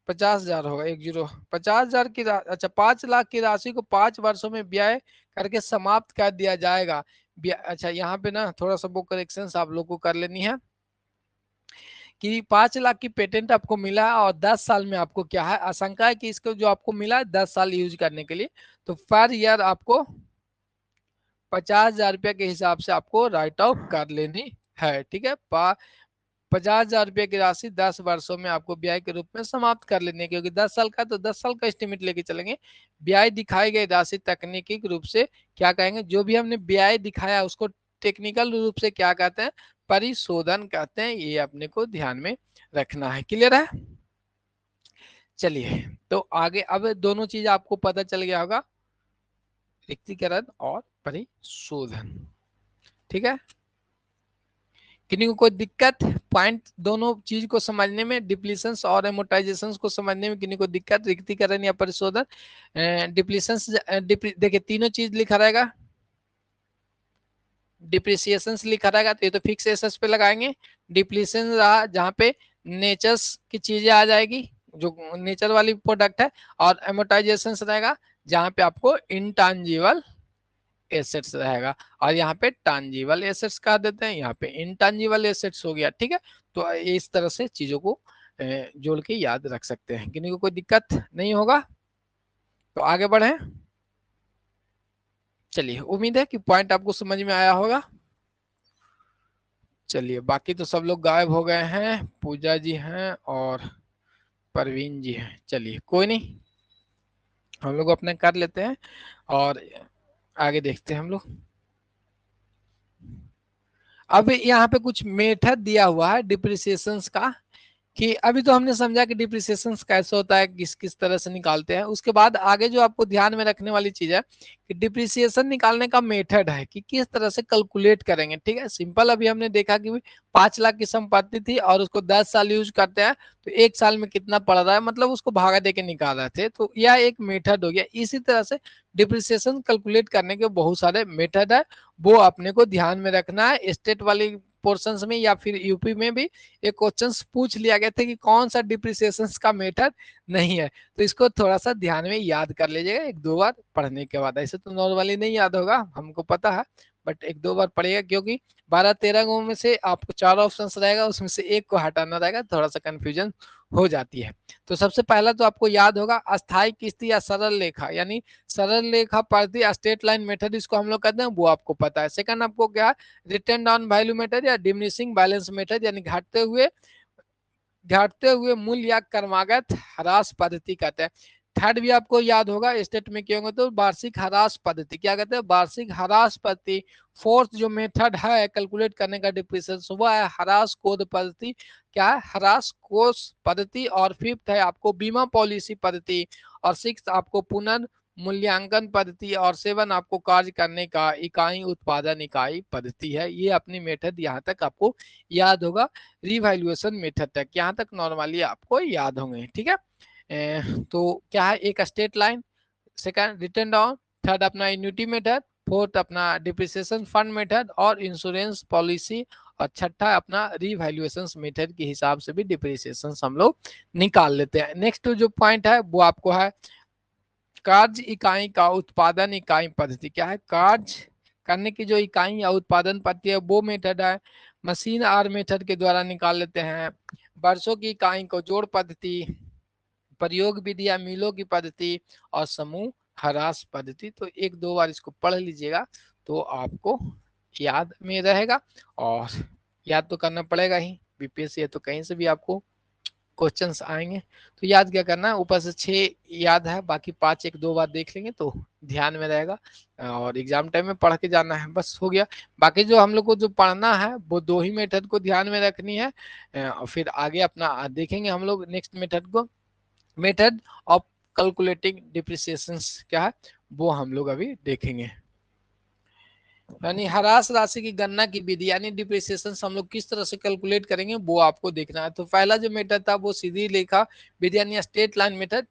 50,000 होगा, 10, 50,000 की अच्छा 5 लाख की राशि को 5 वर्षों में व्यय करके समाप्त कर दिया जाएगा। अच्छा यहाँ पे ना थोड़ा सा वो करेक्शन आप लोग को कर लेनी है कि 5 लाख की पेटेंट आपको मिला है और 10 साल में आपको क्या है, आशंका है कि इसको जो आपको मिला है 10 साल यूज करने के लिए, तो पर ईयर आपको 50,000 रुपया के हिसाब से आपको राइट ऑफ कर लेनी है। ठीक है, 50,000 रुपये की राशि 10 वर्षों में आपको ब्याज के रूप में समाप्त कर लेनी है, क्योंकि 10 साल का तो 10 साल का एस्टिमेट लेके चलेंगे। ब्याज दिखाई गई राशि तकनीकी रूप से क्या कहेंगे, जो भी हमने ब्याज दिखाया उसको टेक्निकल रूप से क्या कहते हैं, परिशोधन कहते हैं। ये अपने को ध्यान में रखना है। क्लियर है, चलिए तो आगे, अब दोनों चीज आपको पता चल गया होगा, रिक्तीकरण और परिशोधन। ठीक है, किन्हीं को कोई दिक्कत पॉइंट दोनों चीज को समझने में, डिप्लीशंस और एमोटाइजेशंस को समझने में किन्हीं को दिक्कत, रिक्तीकरण या परिशोधन, डिप्लीशंस देखिए तीनों चीज लिखा रहेगा, डिप्रिसिएशन लिखा रहेगा तो ये तो फिक्स एसेट्स पे लगाएंगे, डिप्लीशन रहा जहाँ पे नेचर्स की चीजें आ जाएगी जो नेचर वाली प्रोडक्ट है, और एमोटाइजेशन रहेगा जहाँ पे आपको इंटांजिबल एसेट्स रहेगा, और यहाँ पे टांजिबल एसेट्स कहा देते हैं, यहाँ पे इंटांजिबल एसेट्स हो गया। ठीक है, तो इस तरह से चीजों को जोड़ के याद रख सकते हैं, किन्हीं को कोई दिक्कत नहीं होगा। तो आगे बढ़े, चलिए उम्मीद है कि पॉइंट आपको समझ में आया होगा। चलिए बाकी तो सब लोग गायब हो गए हैं, पूजा जी हैं और परवीन जी हैं, चलिए कोई नहीं, हम लोग अपने कर लेते हैं और आगे देखते हैं हम लोग। अब यहाँ पे कुछ मेथड दिया हुआ है डिप्रिसिएशन का, कि अभी तो हमने समझा कि डिप्रिसिएशन कैसे होता है, किस किस तरह से निकालते हैं। उसके बाद आगे जो आपको ध्यान में रखने वाली चीज है कि डिप्रिसिएशन निकालने का मेथड है कि किस तरह से कैलकुलेट करेंगे। ठीक है, सिंपल अभी हमने देखा कि 5 लाख की संपत्ति थी और उसको 10 साल यूज करते हैं तो 1 साल में कितना पड़ रहा है, मतलब उसको भागा दे के निकाल रहे थे, तो यह एक मेथड हो गया। इसी तरह से डिप्रिसिएशन कैलकुलेट करने के बहुत सारे मेथड है, वो अपने को ध्यान में रखना है। स्टेट वाली पोर्शंस में या फिर यूपी में भी एक क्वेश्चन पूछ लिया गया था कि कौन सा डिप्रिसिएशन का मेथड नहीं है, तो इसको थोड़ा सा ध्यान में याद कर लीजिएगा एक दो बार पढ़ने के बाद। ऐसे तो नॉर्मली नहीं याद होगा, हमको पता है, बट एक दो बार पढ़ेगा, क्योंकि 12-13 में से आपको 4 ऑप्शन रहेगा, उसमें से एक को हटाना रहेगा, थोड़ा सा कंफ्यूजन हो जाती है। तो सबसे पहला तो आपको याद होगा अस्थाई किस्ती या सरल लेखा, यानी सरल लेखा पद्धति, स्टेट लाइन मेथड इसको हम लोग कहते हैं, वो आपको पता है। सेकंड आपको क्या है, रिटर्न डाउन वैल्यू मेथड या डिमिनिशिंग बैलेंस मेथड, यानी घटते हुए मूल्य या क्रमागत ह्रास पद्धति कहते हैं। थर्ड भी आपको याद होगा, स्टेट में क्या होगा तो वार्षिक ह्रास पद्धति, क्या कहते हैं, वार्षिक ह्रास पद्धति। फोर्थ जो मेथड है कैलकुलेट करने का डिप्रिसिएशन वह है ह्रास कोद पद्धति, क्या है, ह्रास कोष पद्धति। और फिफ्थ है आपको बीमा पॉलिसी पद्धति, और सिक्स आपको पुनर्मूल्यांकन पद्धति, और सेवन आपको कार्य करने का इकाई उत्पादन इकाई पद्धति है। ये अपनी मेथड यहाँ तक आपको याद होगा, रिवैल्यूएशन मेथड तक यहाँ तक नॉर्मली आपको याद होंगे। ठीक है, तो क्या है, एक state line, second return down, third अपना इन्यूटी मेथड, फोर्थ अपना डिप्रिसिएशन फंड मेथड और इंश्योरेंस पॉलिसी, और छठा अपना रिवैल्यूएशन मेथड के हिसाब से भी डिप्रिसिएशन हम लोग निकाल लेते हैं। नेक्स्ट जो पॉइंट है वो आपको है कार्य इकाई का उत्पादन इकाई पद्धति, क्या है, कार्य करने की जो इकाई या उत्पादन पद्धति है वो मेथड है, मशीन आर मेथड के द्वारा निकाल लेते हैं। वर्षों की इकाई को जोड़ पद्धति, प्रयोग विधि या मीलों की पद्धति, और समूह ह्रास पद्धति। तो एक दो बार इसको पढ़ लीजिएगा तो आपको याद में रहेगा, और याद तो करना पड़ेगा ही, बीपीएससी है तो कहीं से भी आपको क्वेश्चंस आएंगे। तो याद क्या करना है, ऊपर से 6 याद है, बाकी 5 एक दो बार देख लेंगे तो ध्यान में रहेगा, और एग्जाम टाइम में पढ़ के जाना है, बस हो गया। बाकी जो हम लोग को जो पढ़ना है वो 2 ही मेथड को ध्यान में रखनी है, फिर आगे अपना देखेंगे हम लोग नेक्स्ट मेथड को, मेथड ऑफ कैलकुलेटिंग डिप्रिसिएशन क्या है वो हम लोग अभी देखेंगे। यानी ह्रास राशि की गणना की विधि, यानी डिप्रिसिएशन हम लोग किस तरह से कैलकुलेट करेंगे वो आपको देखना है। तो पहला जो मेथड था वो सीधी लेखा विधि यानी स्ट्रेट लाइन मेथड,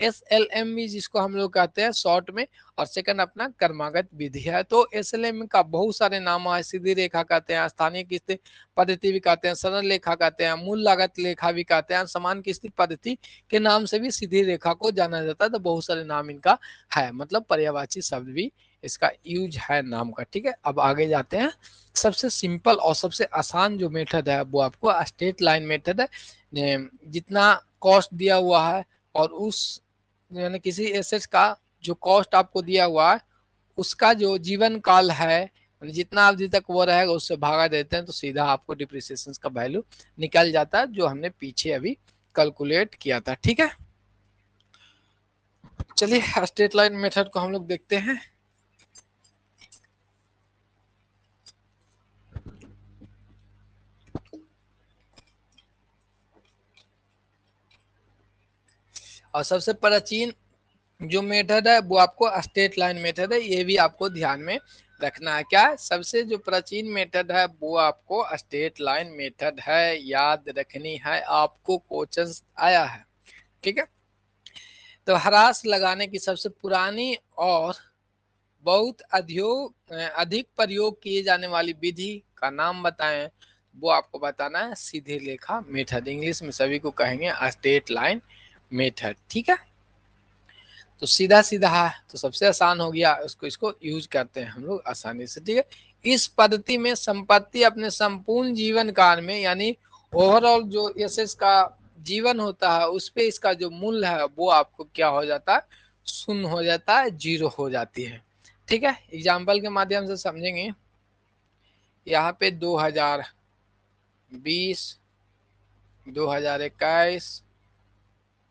SLM जिसको हम लोग कहते हैं शॉर्ट में, और सेकंड अपना क्रमागत विधि है। तो SLM का बहुत सारे नाम है, सीधी रेखा कहते हैं, स्थानीय किस्ती पद्धति भी कहते हैं, सरल लेखा कहते हैं, मूल लागत लेखा भी कहते हैं, समान किस्ती पद्धति के नाम से भी सीधी रेखा को जाना जाता है। तो बहुत सारे नाम इनका है, मतलब पर्यायवाची शब्द भी इसका यूज है नाम का। ठीक है, अब आगे जाते हैं। सबसे सिंपल और सबसे आसान जो मेथड है वो आपको स्ट्रेट लाइन मेथड है। जितना कॉस्ट दिया हुआ है और उस यानी किसी एसेट का जो कॉस्ट आपको दिया हुआ है उसका जो जीवन काल है, जितना अवधि तक वो रहेगा उससे भागा देते हैं तो सीधा आपको डिप्रिसिएशन का वैल्यू निकल जाता है, जो हमने पीछे अभी कैलकुलेट किया था। ठीक है, चलिए स्ट्रेट लाइन मेथड को हम लोग देखते हैं। और सबसे प्राचीन जो मेथड है वो आपको स्ट्रेट लाइन मेथड है, ये भी आपको ध्यान में रखना है। क्या है? सबसे जो प्राचीन मेथड है वो आपको स्ट्रेट लाइन मेथड है, याद रखनी है आपको, क्वेश्चन आया है। ठीक है, तो ह्रास लगाने की सबसे पुरानी और बहुत अधिक प्रयोग किए जाने वाली विधि का नाम बताएं। वो आपको बताना है सीधी रेखा मेथड, इंग्लिश में सभी को कहेंगे स्ट्रेट लाइन मेथड। ठीक है, तो सीधा सीधा है तो सबसे आसान हो गया, उसको इसको यूज करते हैं हम लोग आसानी से। ठीक है, इस पद्धति में संपत्ति अपने संपूर्ण जीवन काल में, यानी ओवरऑल जो एसेट्स का जीवन होता है उस पे इसका जो मूल्य है वो आपको क्या हो जाता है? शून्य हो जाता है, जीरो हो जाती है। ठीक है, एग्जाम्पल के माध्यम से समझेंगे। यहाँ पे 2020, 2021,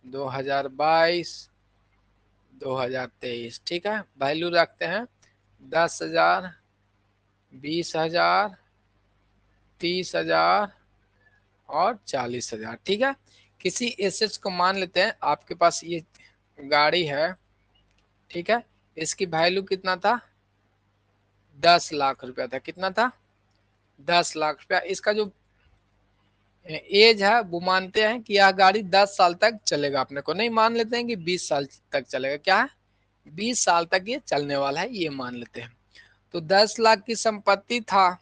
2022, 2023, ठीक है, वैल्यू रखते हैं 10,000, 20,000, 30,000 और 40,000। ठीक है, किसी एसेट्स को मान लेते हैं आपके पास ये गाड़ी है। ठीक है, इसकी वैल्यू कितना था? 10 लाख रुपया था। कितना था? 10 लाख रुपया। इसका जो एज है वो मानते हैं कि यह गाड़ी 10 साल तक चलेगा, अपने को नहीं मान लेते हैं कि 20 साल तक चलेगा। क्या है? 20 साल तक ये चलने वाला है, ये मान लेते हैं। तो 10 लाख की संपत्ति था,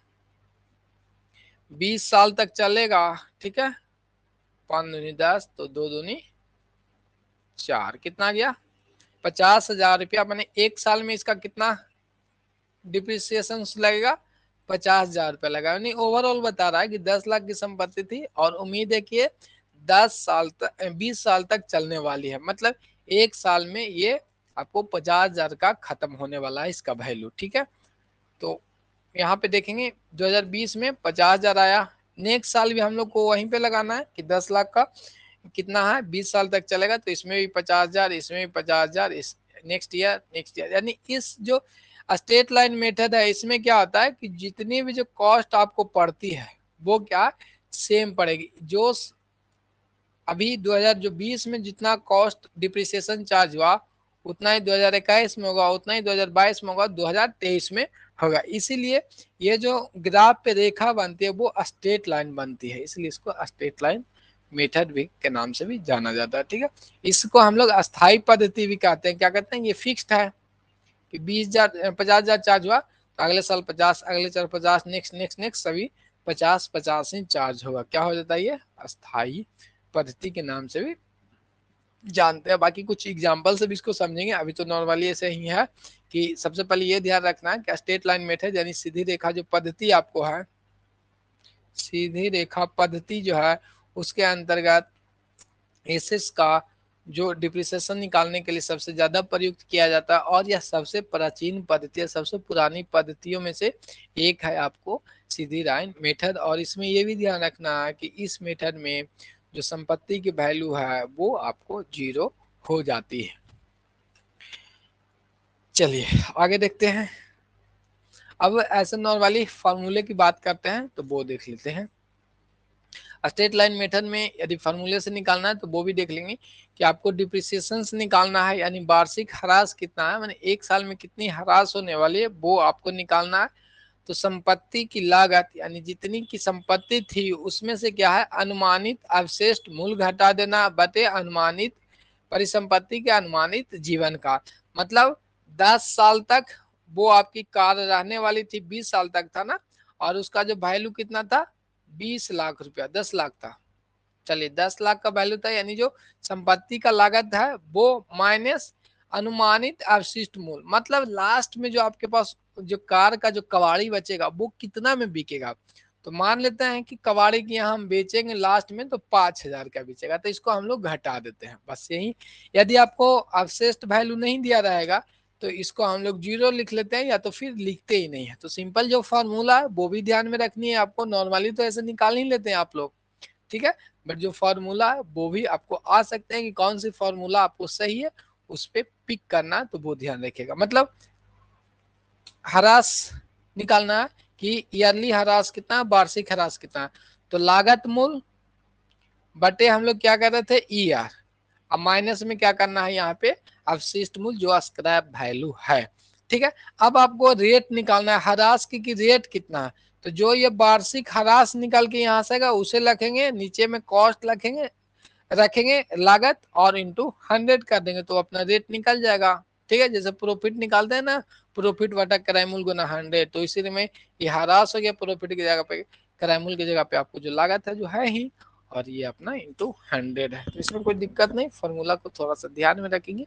20 साल तक चलेगा। ठीक है, 5 दूनी 10, तो 2 दूनी 4, कितना गया? 50,000 रुपया। मैंने एक साल में इसका कितना डिप्रिसिएशन लगेगा? 50,000 रुपया लगा। यानी ओवरऑल बता रहा है कि 10 लाख की संपत्ति थी और उम्मीद है कि 10 साल तक 20 साल तक चलने वाली है, मतलब एक साल में ये आपको 50,000 का खत्म होने वाला है इसका वैल्यू। ठीक है, तो यहाँ पे देखेंगे 2020 में 50,000 आया। नेक्स्ट साल भी हम लोग को वहीं पे लगाना है कि 10 लाख का कितना है, 20 साल तक चलेगा, तो इसमें भी 50,000, इसमें भी 50,000, इस नेक्स्ट ईयर। यानी इस जो स्ट्रेट लाइन मेथड है इसमें क्या होता है कि जितनी भी जो कॉस्ट आपको पड़ती है वो क्या सेम पड़ेगी। जो अभी 2020 में जितना कॉस्ट डिप्रिसिएशन चार्ज हुआ उतना ही 2021 में होगा, उतना ही 2022 में होगा, 2023 में होगा। इसीलिए ये जो ग्राफ पे रेखा बनती है वो स्ट्रेट लाइन बनती है, इसलिए इसको स्ट्रेट लाइन मेथड भी के नाम से भी जाना जाता है। ठीक है, इसको हम लोग अस्थाई पद्धति भी कहते हैं। क्या कहते हैं? ये फिक्स्ड है कि 20,000 50,000 चार्ज हुआ तो अगले साल 50, अगले साल 50, नेक्स्ट नेक्स्ट नेक्स्ट सभी 50 ही चार्ज होगा। क्या हो जाता है? ये अस्थाई पद्धति के नाम से भी जानते हैं। बाकी कुछ एग्जाम्पल से भी इसको समझेंगे, अभी तो नॉर्मली ऐसे ही है कि सबसे पहले ये ध्यान रखना है कि स्ट्रेट लाइन मेथड यानी सीधी रेखा जो पद्धति आपको है, सीधी रेखा पद्धति जो है उसके अंतर्गत एसेट्स का जो डिप्रिसिएशन निकालने के लिए सबसे ज्यादा प्रयुक्त किया जाता है और यह सबसे प्राचीन पद्धति है, सबसे पुरानी पद्धतियों में से एक है आपको सीधी लाइन मेथड। और इसमें यह भी ध्यान रखना है कि इस मेथड में जो संपत्ति की वैल्यू है वो आपको जीरो हो जाती है। चलिए आगे देखते हैं। अब ऐसे नॉर्मली फार्मूले की बात करते हैं तो वो देख लेते हैं। स्ट्रेट लाइन मेथड में यदि फार्मूले से निकालना है तो वो भी देख लेंगे कि आपको डिप्रिसिएशन से निकालना है, यानी वार्षिक ह्रास कितना है, मैंने एक साल में कितनी ह्रास होने वाली है वो आपको निकालना है। तो संपत्ति की लागत यानी जितनी की संपत्ति थी उसमें से क्या है अनुमानित अवशिष्ट मूल्य घटा देना बटे अनुमानित परिसंपत्ति के अनुमानित जीवन का। मतलब 10 साल तक वो आपकी कार रहने वाली थी, 20 साल तक था ना, और उसका जो वैल्यू कितना था 20 लाख रुपया, 10 लाख था। चलिए 10 लाख का वैल्यू था, यानी जो संपत्ति का लागत है वो माइनस अनुमानित अवशिष्ट मूल्य, मतलब लास्ट में जो आपके पास जो कार का जो कबाड़ी बचेगा वो कितना में बिकेगा। तो मान लेते हैं कि कबाड़ी की यहाँ हम बेचेंगे लास्ट में तो 5,000 का बेचेगा, तो इसको हम लोग घटा देते हैं बस यही। यदि आपको अवशिष्ट वैल्यू नहीं दिया रहेगा तो इसको हम लोग जीरो लिख लेते हैं या तो फिर लिखते ही नहीं है। तो सिंपल जो फॉर्मूला है वो भी ध्यान में रखनी है आपको, नॉर्मली तो ऐसे निकाल ही लेते हैं आप लोग। ठीक है, बट जो फॉर्मूला है वो भी आपको आ सकते हैं कि कौन सी फॉर्मूला आपको सही है उस पर पिक करना, तो वो ध्यान रखिएगा। मतलब ह्रास निकालना है कि ईयरली ह्रास कितना, वार्षिक ह्रास कितना, तो लागत मूल बटे हम लोग क्या कर रहे थे ER, अब माइनस में क्या करना है यहाँ पे अवशिष्ट मूल्य जो स्क्रैप वैल्यू है। ठीक है। अब आपको रेट निकालना है ह्रास की रेट कितना है। तो जो ये वार्षिक ह्रास निकल के यहाँ से आएगा उसे लिखेंगे, नीचे में कॉस्ट रखेंगे लागत और इंटू 100 कर देंगे तो अपना रेट निकल जाएगा। ठीक है, जैसे प्रॉफिट निकालते हैं ना, प्रॉफिट बटा किराया मूल्य गुना 100, तो इसी में ये ह्रास हो गया, प्रॉफिट की जगह पे किराया मूल्य की जगह पे आपको जो लागत है जो है ही, और ये अपना इंटू 100 है। तो इसमें कोई दिक्कत नहीं, फॉर्मूला को थोड़ा सा ध्यान में रखेंगे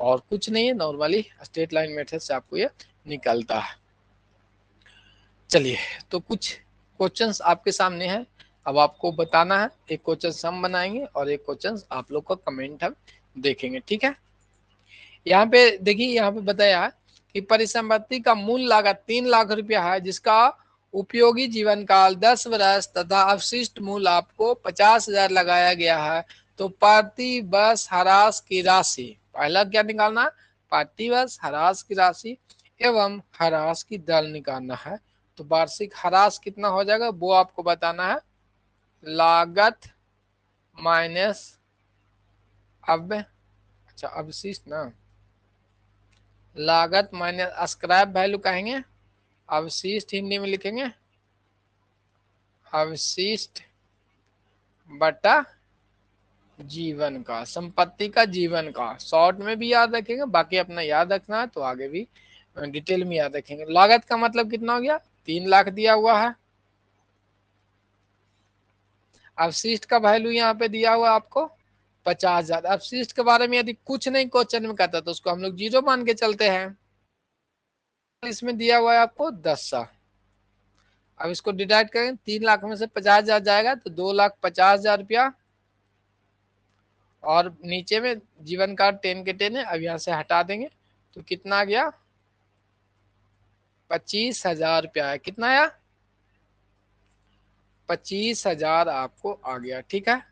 और कुछ नहीं है, नॉर्मली स्ट्रेट लाइन मेथड से आपको ये निकलता है। चलिए, तो कुछ क्वेश्चंस आपके सामने है, अब आपको बताना है। एक क्वेश्चन हम बनाएंगे और एक क्वेश्चन आप लोग का कमेंट हम देखेंगे। ठीक है, यहाँ पे देखिए, यहाँ पे बताया कि परिसंपत्ति का मूल लागत 3 लाख रुपया है, जिसका उपयोगी जीवन काल 10 वर्ष तथा अवशिष्ट मूल्य आपको 50,000 लगाया गया है। तो प्रति वर्ष ह्रास की राशि, पहला क्या निकालना, प्रति वर्ष ह्रास की राशि एवं ह्रास की दर निकालना है। तो वार्षिक ह्रास कितना हो जाएगा वो आपको बताना है, लागत माइनस अवशिष्ट ना, लागत माइनस स्क्रैप वैल्यू कहेंगे, अवशिष्ट हिंदी में लिखेंगे अवशिष्ट बटा जीवन का, संपत्ति का जीवन का, शॉर्ट में भी याद रखेंगे, बाकी अपना याद रखना है तो आगे भी डिटेल में याद रखेंगे। लागत का मतलब कितना हो गया, 3 लाख दिया हुआ है। अवशिष्ट का वैल्यू यहाँ पे दिया हुआ आपको 50,000। अवशिष्ट के बारे में यदि कुछ नहीं क्वेश्चन में कहता तो उसको हम लोग 0 मान के चलते हैं। इसमें दिया हुआ है आपको 10। अब इसको डिवाइड करें, 3 लाख में से 50,000 जाएगा तो 2,50,000 रुपया, और नीचे में जीवन कार्ड 10 के 10 है, अब यहाँ से हटा देंगे तो कितना आ गया, 25,000 रुपया है। कितना आया, 25,000 आपको आ गया। ठीक है,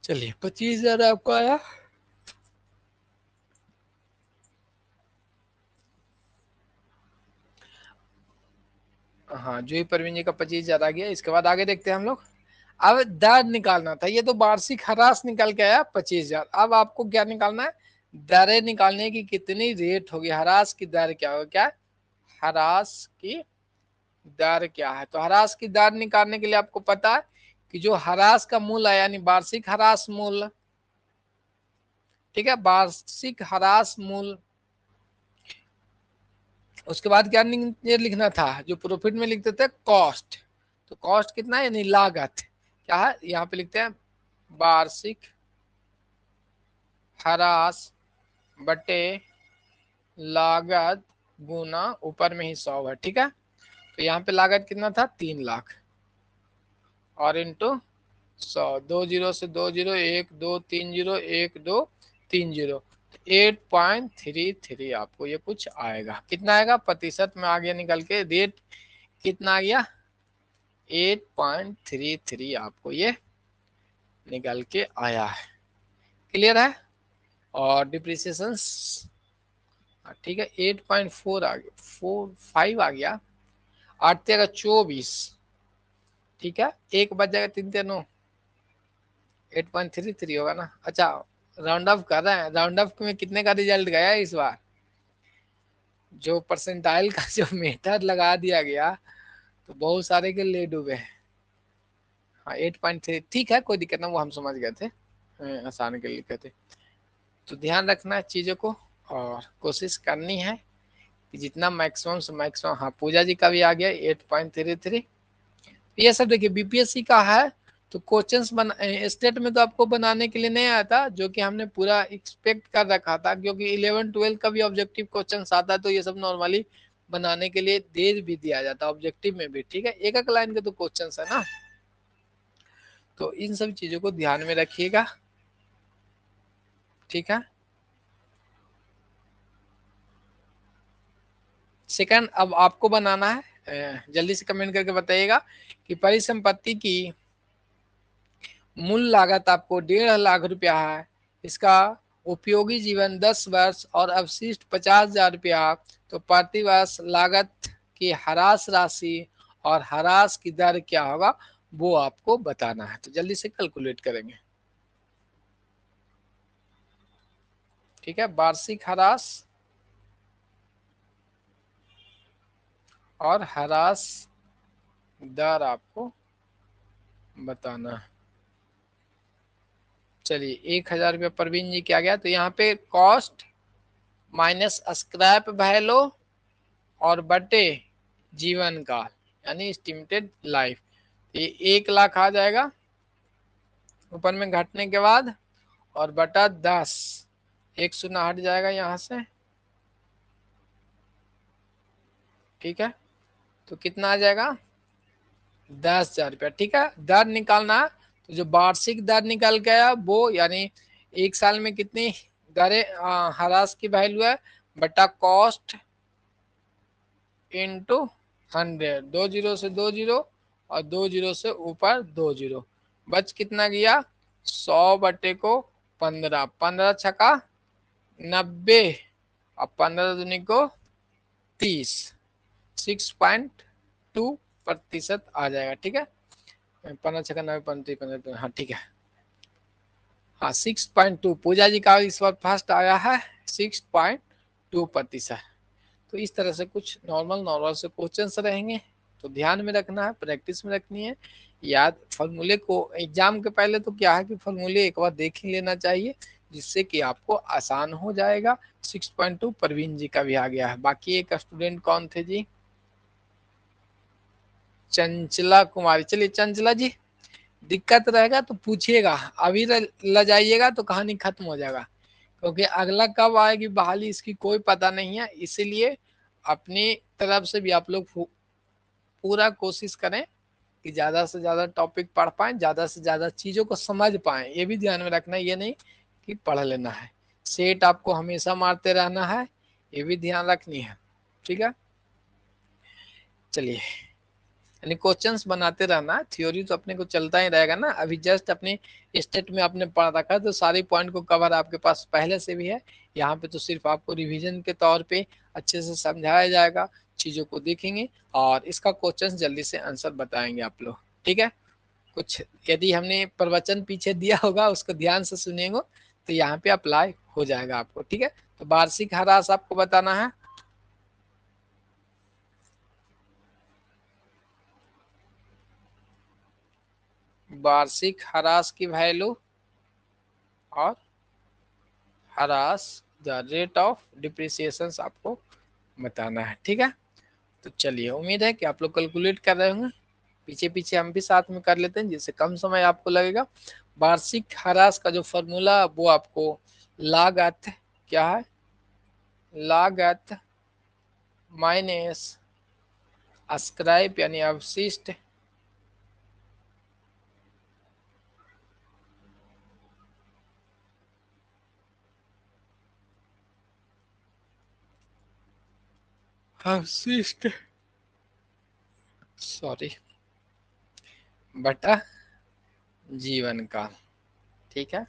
चलिए 25,000 आपको आया। हाँ, जो ही परवीन जी का 25,000 आ गया। इसके बाद आगे देखते हैं हम लोग। अब दर निकालना था, ये तो वार्षिक ह्रास निकल के आया 25,000। अब आपको क्या निकालना है, दरें निकालने की कितनी रेट होगी, ह्रास की दर क्या होगी, क्या ह्रास की दर क्या है। तो ह्रास की दर निकालने के लिए आपको पता है कि जो ह्रास का मूल्य है यानी वार्षिक ह्रास मूल्य, ठीक है, वार्षिक ह्रास मूल्य, उसके बाद क्या लिखना था, जो प्रॉफिट में लिखते थे कॉस्ट। तो कॉस्ट कितना है यानी लागत, क्या है यहाँ पे लिखते हैं वार्षिक ह्रास बटे लागत गुना ऊपर में ही 100 है। ठीक है, तो यहाँ पे लागत कितना था 3 लाख और इंटू 100, 2 जीरो से 2 जीरो, 1 2 3 जीरो, 1 2 3 जीरो, 8.33 आपको ये कुछ आएगा। कितना आएगा, प्रतिशत में आ गया निकल के, रेट कितना आ गया 8.33 आपको ये निकल के आया है। क्लियर है, और डिप्रिसिएशन ठीक है 8.4 आ गया, 5 आ गया, 8 तेरह 24, ठीक है, एक बच जाएगा 3 3 9, 8.33 होगा ना। अच्छा, राउंड ऑफ कर रहे हैं, राउंड ऑफ में कितने का रिजल्ट गया इस बार, जो परसेंटाइल का जो मेथड लगा दिया गया तो बहुत सारे के ले डूबे हैं। हाँ 8.3 ठीक है, कोई दिक्कत ना, वो हम समझ गए थे, आसान के लिए कहते। तो ध्यान रखना है चीज़ों को और कोशिश करनी है कि जितना मैक्सिमम से मैक्सिमम। हाँ, पूजा जी का भी आ गया 8.33। ये सब देखिए बीपीएससी का है, तो क्वेश्चंस स्टेट में तो आपको बनाने के लिए नहीं आता, जो कि हमने पूरा एक्सपेक्ट कर रखा था, क्योंकि 11-12 का भी ऑब्जेक्टिव क्वेश्चन आता है, तो ये सब नॉर्मली बनाने के लिए दे भी दिया जाता है ऑब्जेक्टिव में भी। ठीक है, एक एक लाइन के तो क्वेश्चन है ना, तो इन सब चीजों को ध्यान में रखिएगा। ठीक है, सेकंड अब आपको बनाना है, जल्दी से कमेंट करके बताइएगा कि परिसंपत्ति की मूल लागत आपको 1.5 लाख रुपया है, इसका उपयोगी जीवन 10 वर्ष और अवशिष्ट 50,000 रुपया। तो प्रति वर्ष लागत की ह्रास राशि और ह्रास की दर क्या होगा वो आपको बताना है। तो जल्दी से कैलकुलेट करेंगे। ठीक है, वार्षिक ह्रास और ह्रास दर आपको बताना है। चलिए 1,000 रुपया प्रवीण जी क्या गया, तो यहाँ पे कॉस्ट माइनस स्क्रैप वैल्यू और बटे जीवन काल यानी एस्टिमेटेड लाइफ, ये 1 लाख आ जाएगा ऊपर में घटने के बाद, और बटा 10, 1 शून्य हट जाएगा यहाँ से। ठीक है, तो कितना आ जाएगा 10,000 रुपया। ठीक है, दर निकालना है, तो जो वार्षिक दर निकल के आया वो, यानी 1 साल में कितनी दरें ह्रास की वैल्यू है, बटा कॉस्ट इंटू 100, 2 जीरो से 2 जीरो और 2 जीरो से ऊपर 2 जीरो, बच कितना गया 100 बटे को 15, 15 छका 90 और 15 दूनी को 30, 6.2% आ जाएगा। ठीक है, 15 छका 90 15 15, हाँ ठीक है, हाँ 6.2। पूजा जी का इस बार फर्स्ट आया है 6.2%। तो इस तरह से कुछ नॉर्मल नॉर्मल से क्वेश्चंस रहेंगे, तो ध्यान में रखना है, प्रैक्टिस में रखनी है याद। फॉर्मूले को एग्जाम के पहले तो क्या है कि फॉर्मूले एक बार देख ही लेना चाहिए, जिससे कि आपको आसान हो जाएगा। 6.2 प्रवीण जी का भी आ गया है। बाकी एक स्टूडेंट कौन थे जी, चंचला कुमारी। चलिए चंचला जी, दिक्कत रहेगा तो पूछिएगा, अभी ल जाइएगा तो कहानी खत्म हो जाएगा, क्योंकि अगला कब आएगी बहाली इसकी कोई पता नहीं है। इसीलिए अपनी तरफ से भी आप लोग पूरा कोशिश करें कि ज्यादा से ज्यादा टॉपिक पढ़ पाए, ज्यादा से ज्यादा चीजों को समझ पाए। ये भी ध्यान में रखना, ये नहीं कि पढ़ लेना है, सेट आपको हमेशा मारते रहना है, ये भी ध्यान रखनी है। ठीक है, चलिए, यानी क्वेश्चंस बनाते रहना, थ्योरी तो अपने को चलता ही रहेगा ना। अभी जस्ट अपने स्टेट में आपने पढ़ रखा है, तो सारे पॉइंट को कवर आपके पास पहले से भी है। यहाँ पे तो सिर्फ आपको रिवीजन के तौर पे अच्छे से समझाया जाएगा, चीजों को देखेंगे और इसका क्वेश्चंस जल्दी से आंसर बताएंगे आप लोग। ठीक है, कुछ यदि हमने प्रवचन पीछे दिया होगा उसको ध्यान से सुनेंगे तो यहाँ पे अप्लाई हो जाएगा आपको। ठीक है, तो वार्षिक ह्रास आपको बताना है, वार्षिक ह्रास की वैल्यू और ह्रास द रेट ऑफ डिप्रिसिएशन आपको बताना है। ठीक है, तो चलिए, उम्मीद है कि आप लोग कैलकुलेट कर रहे होंगे, पीछे पीछे हम भी साथ में कर लेते हैं जिससे कम समय आपको लगेगा। वार्षिक ह्रास का जो फॉर्मूला वो आपको लागत, क्या है, लागत माइनस अस्क्राइब यानी अवशिष्ट अवशिष्ट सॉरी बटा जीवन काल। ठीक है,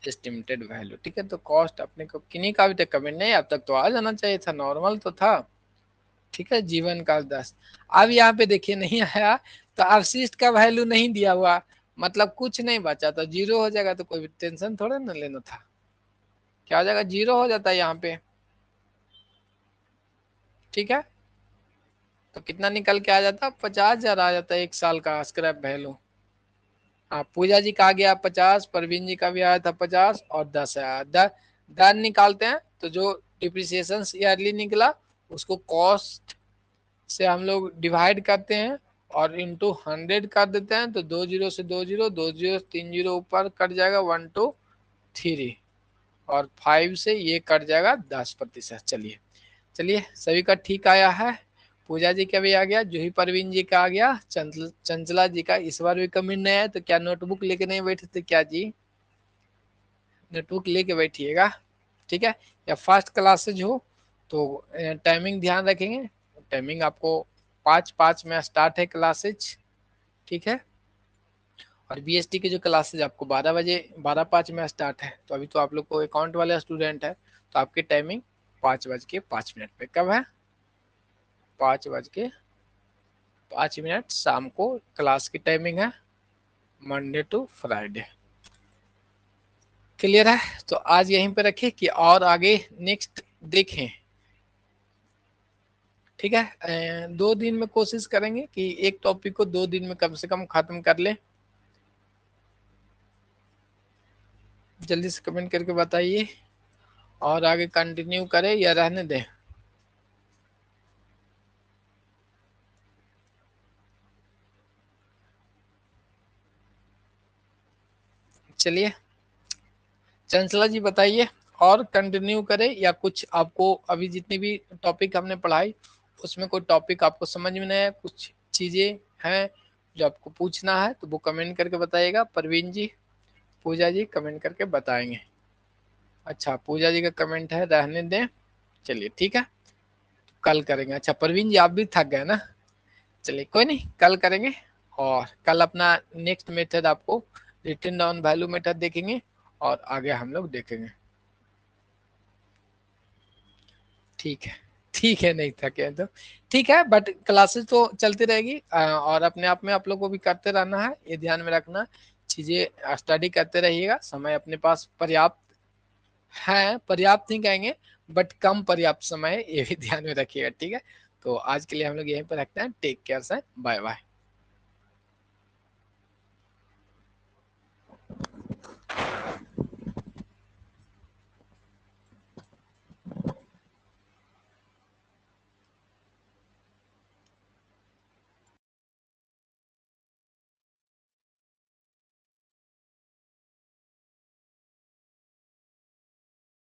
एस्टिमेटेड वैल्यू। ठीक है, तो कॉस्ट अपने को किन्हीं का भी तक कमेंट नहीं, अब तक तो आ जाना चाहिए था, नॉर्मल तो था। ठीक है, जीवन काल 10। अब यहाँ पे देखिए नहीं आया, तो अवशिष्ट का वैल्यू नहीं दिया हुआ, मतलब कुछ नहीं बचा, तो जीरो हो जाएगा, तो कोई टेंशन थोड़ा ना लेना था, क्या हो जाएगा, जीरो हो जाता है यहाँ पे। ठीक है, तो कितना निकल के आ जाता, 50,000 आ जाता है 1 साल का स्क्रैप वैल्यू। हाँ, पूजा जी का आ गया 50, प्रवीण जी का भी आया था 50 और 10 आया। दर निकालते हैं तो जो डिप्रिसिएशन ईयरली निकला उसको कॉस्ट से हम लोग डिवाइड करते हैं और इंटू 100 कर देते हैं, तो 2 जीरो से 2 जीरो, 2 जीरो 3 जीरो ऊपर कट जाएगा 1 2 3 और 5 से ये कट जाएगा 10%। चलिए चलिए, सभी का ठीक आया है। पूजा जी का भी आ गया, जूही परवीन जी का आ गया, चंचला जी का इस बार भी कमेंट नहीं आया, तो क्या नोटबुक लेके नहीं बैठे थे क्या जी, नोटबुक लेके बैठिएगा। ठीक है, या फर्स्ट क्लासेज हो तो टाइमिंग ध्यान रखेंगे, टाइमिंग आपको 5:05 में स्टार्ट है क्लासेज। ठीक है, और बीएसटी के जो क्लासेज आपको 12 बजे 12:05 में स्टार्ट है, तो अभी तो आप लोग को अकाउंट वाले स्टूडेंट है, तो आपकी टाइमिंग 5:05 पे कब है, 5:05 5 मिनट शाम को क्लास की टाइमिंग है, मंडे टू फ्राइडे। क्लियर है? तो आज यहीं पे रखें कि और आगे नेक्स्ट देखें। ठीक है, 2 दिन में कोशिश करेंगे कि एक टॉपिक को 2 दिन में कम से कम खत्म कर ले। जल्दी से कमेंट करके बताइए, और आगे कंटिन्यू करें या रहने दें। चलिए चंचला जी बताइए, और कंटिन्यू करें या कुछ आपको अभी जितनी भी टॉपिक हमने पढ़ाई उसमें कोई टॉपिक आपको समझ में नहीं आया, कुछ चीजें हैं जो आपको पूछना है तो वो कमेंट करके बताइएगा। परवीन जी, पूजा जी कमेंट करके बताएंगे। अच्छा, पूजा जी का कमेंट है रहने दें। चलिए ठीक है, कल करेंगे। अच्छा परवीन जी आप भी थक गए ना, चलिए कोई नहीं, कल करेंगे। और कल अपना नेक्स्ट मेथड आपको रिटन डाउन वैल्यू मेथड देखेंगे, और आगे हम लोग देखेंगे। ठीक है, ठीक है, नहीं थके तो ठीक है, बट क्लासेस तो चलती रहेगी, और अपने आप में आप लोग को भी करते रहना है, ये ध्यान में रखना। चीजें स्टडी करते रहिएगा, समय अपने पास पर्याप्त है, पर्याप्त नहीं कहेंगे बट कम पर्याप्त समय है, ये भी ध्यान में रखिएगा। ठीक है, तो आज के लिए हम लोग यहीं पर रखते हैं। टेक केयर से, बाय बाय।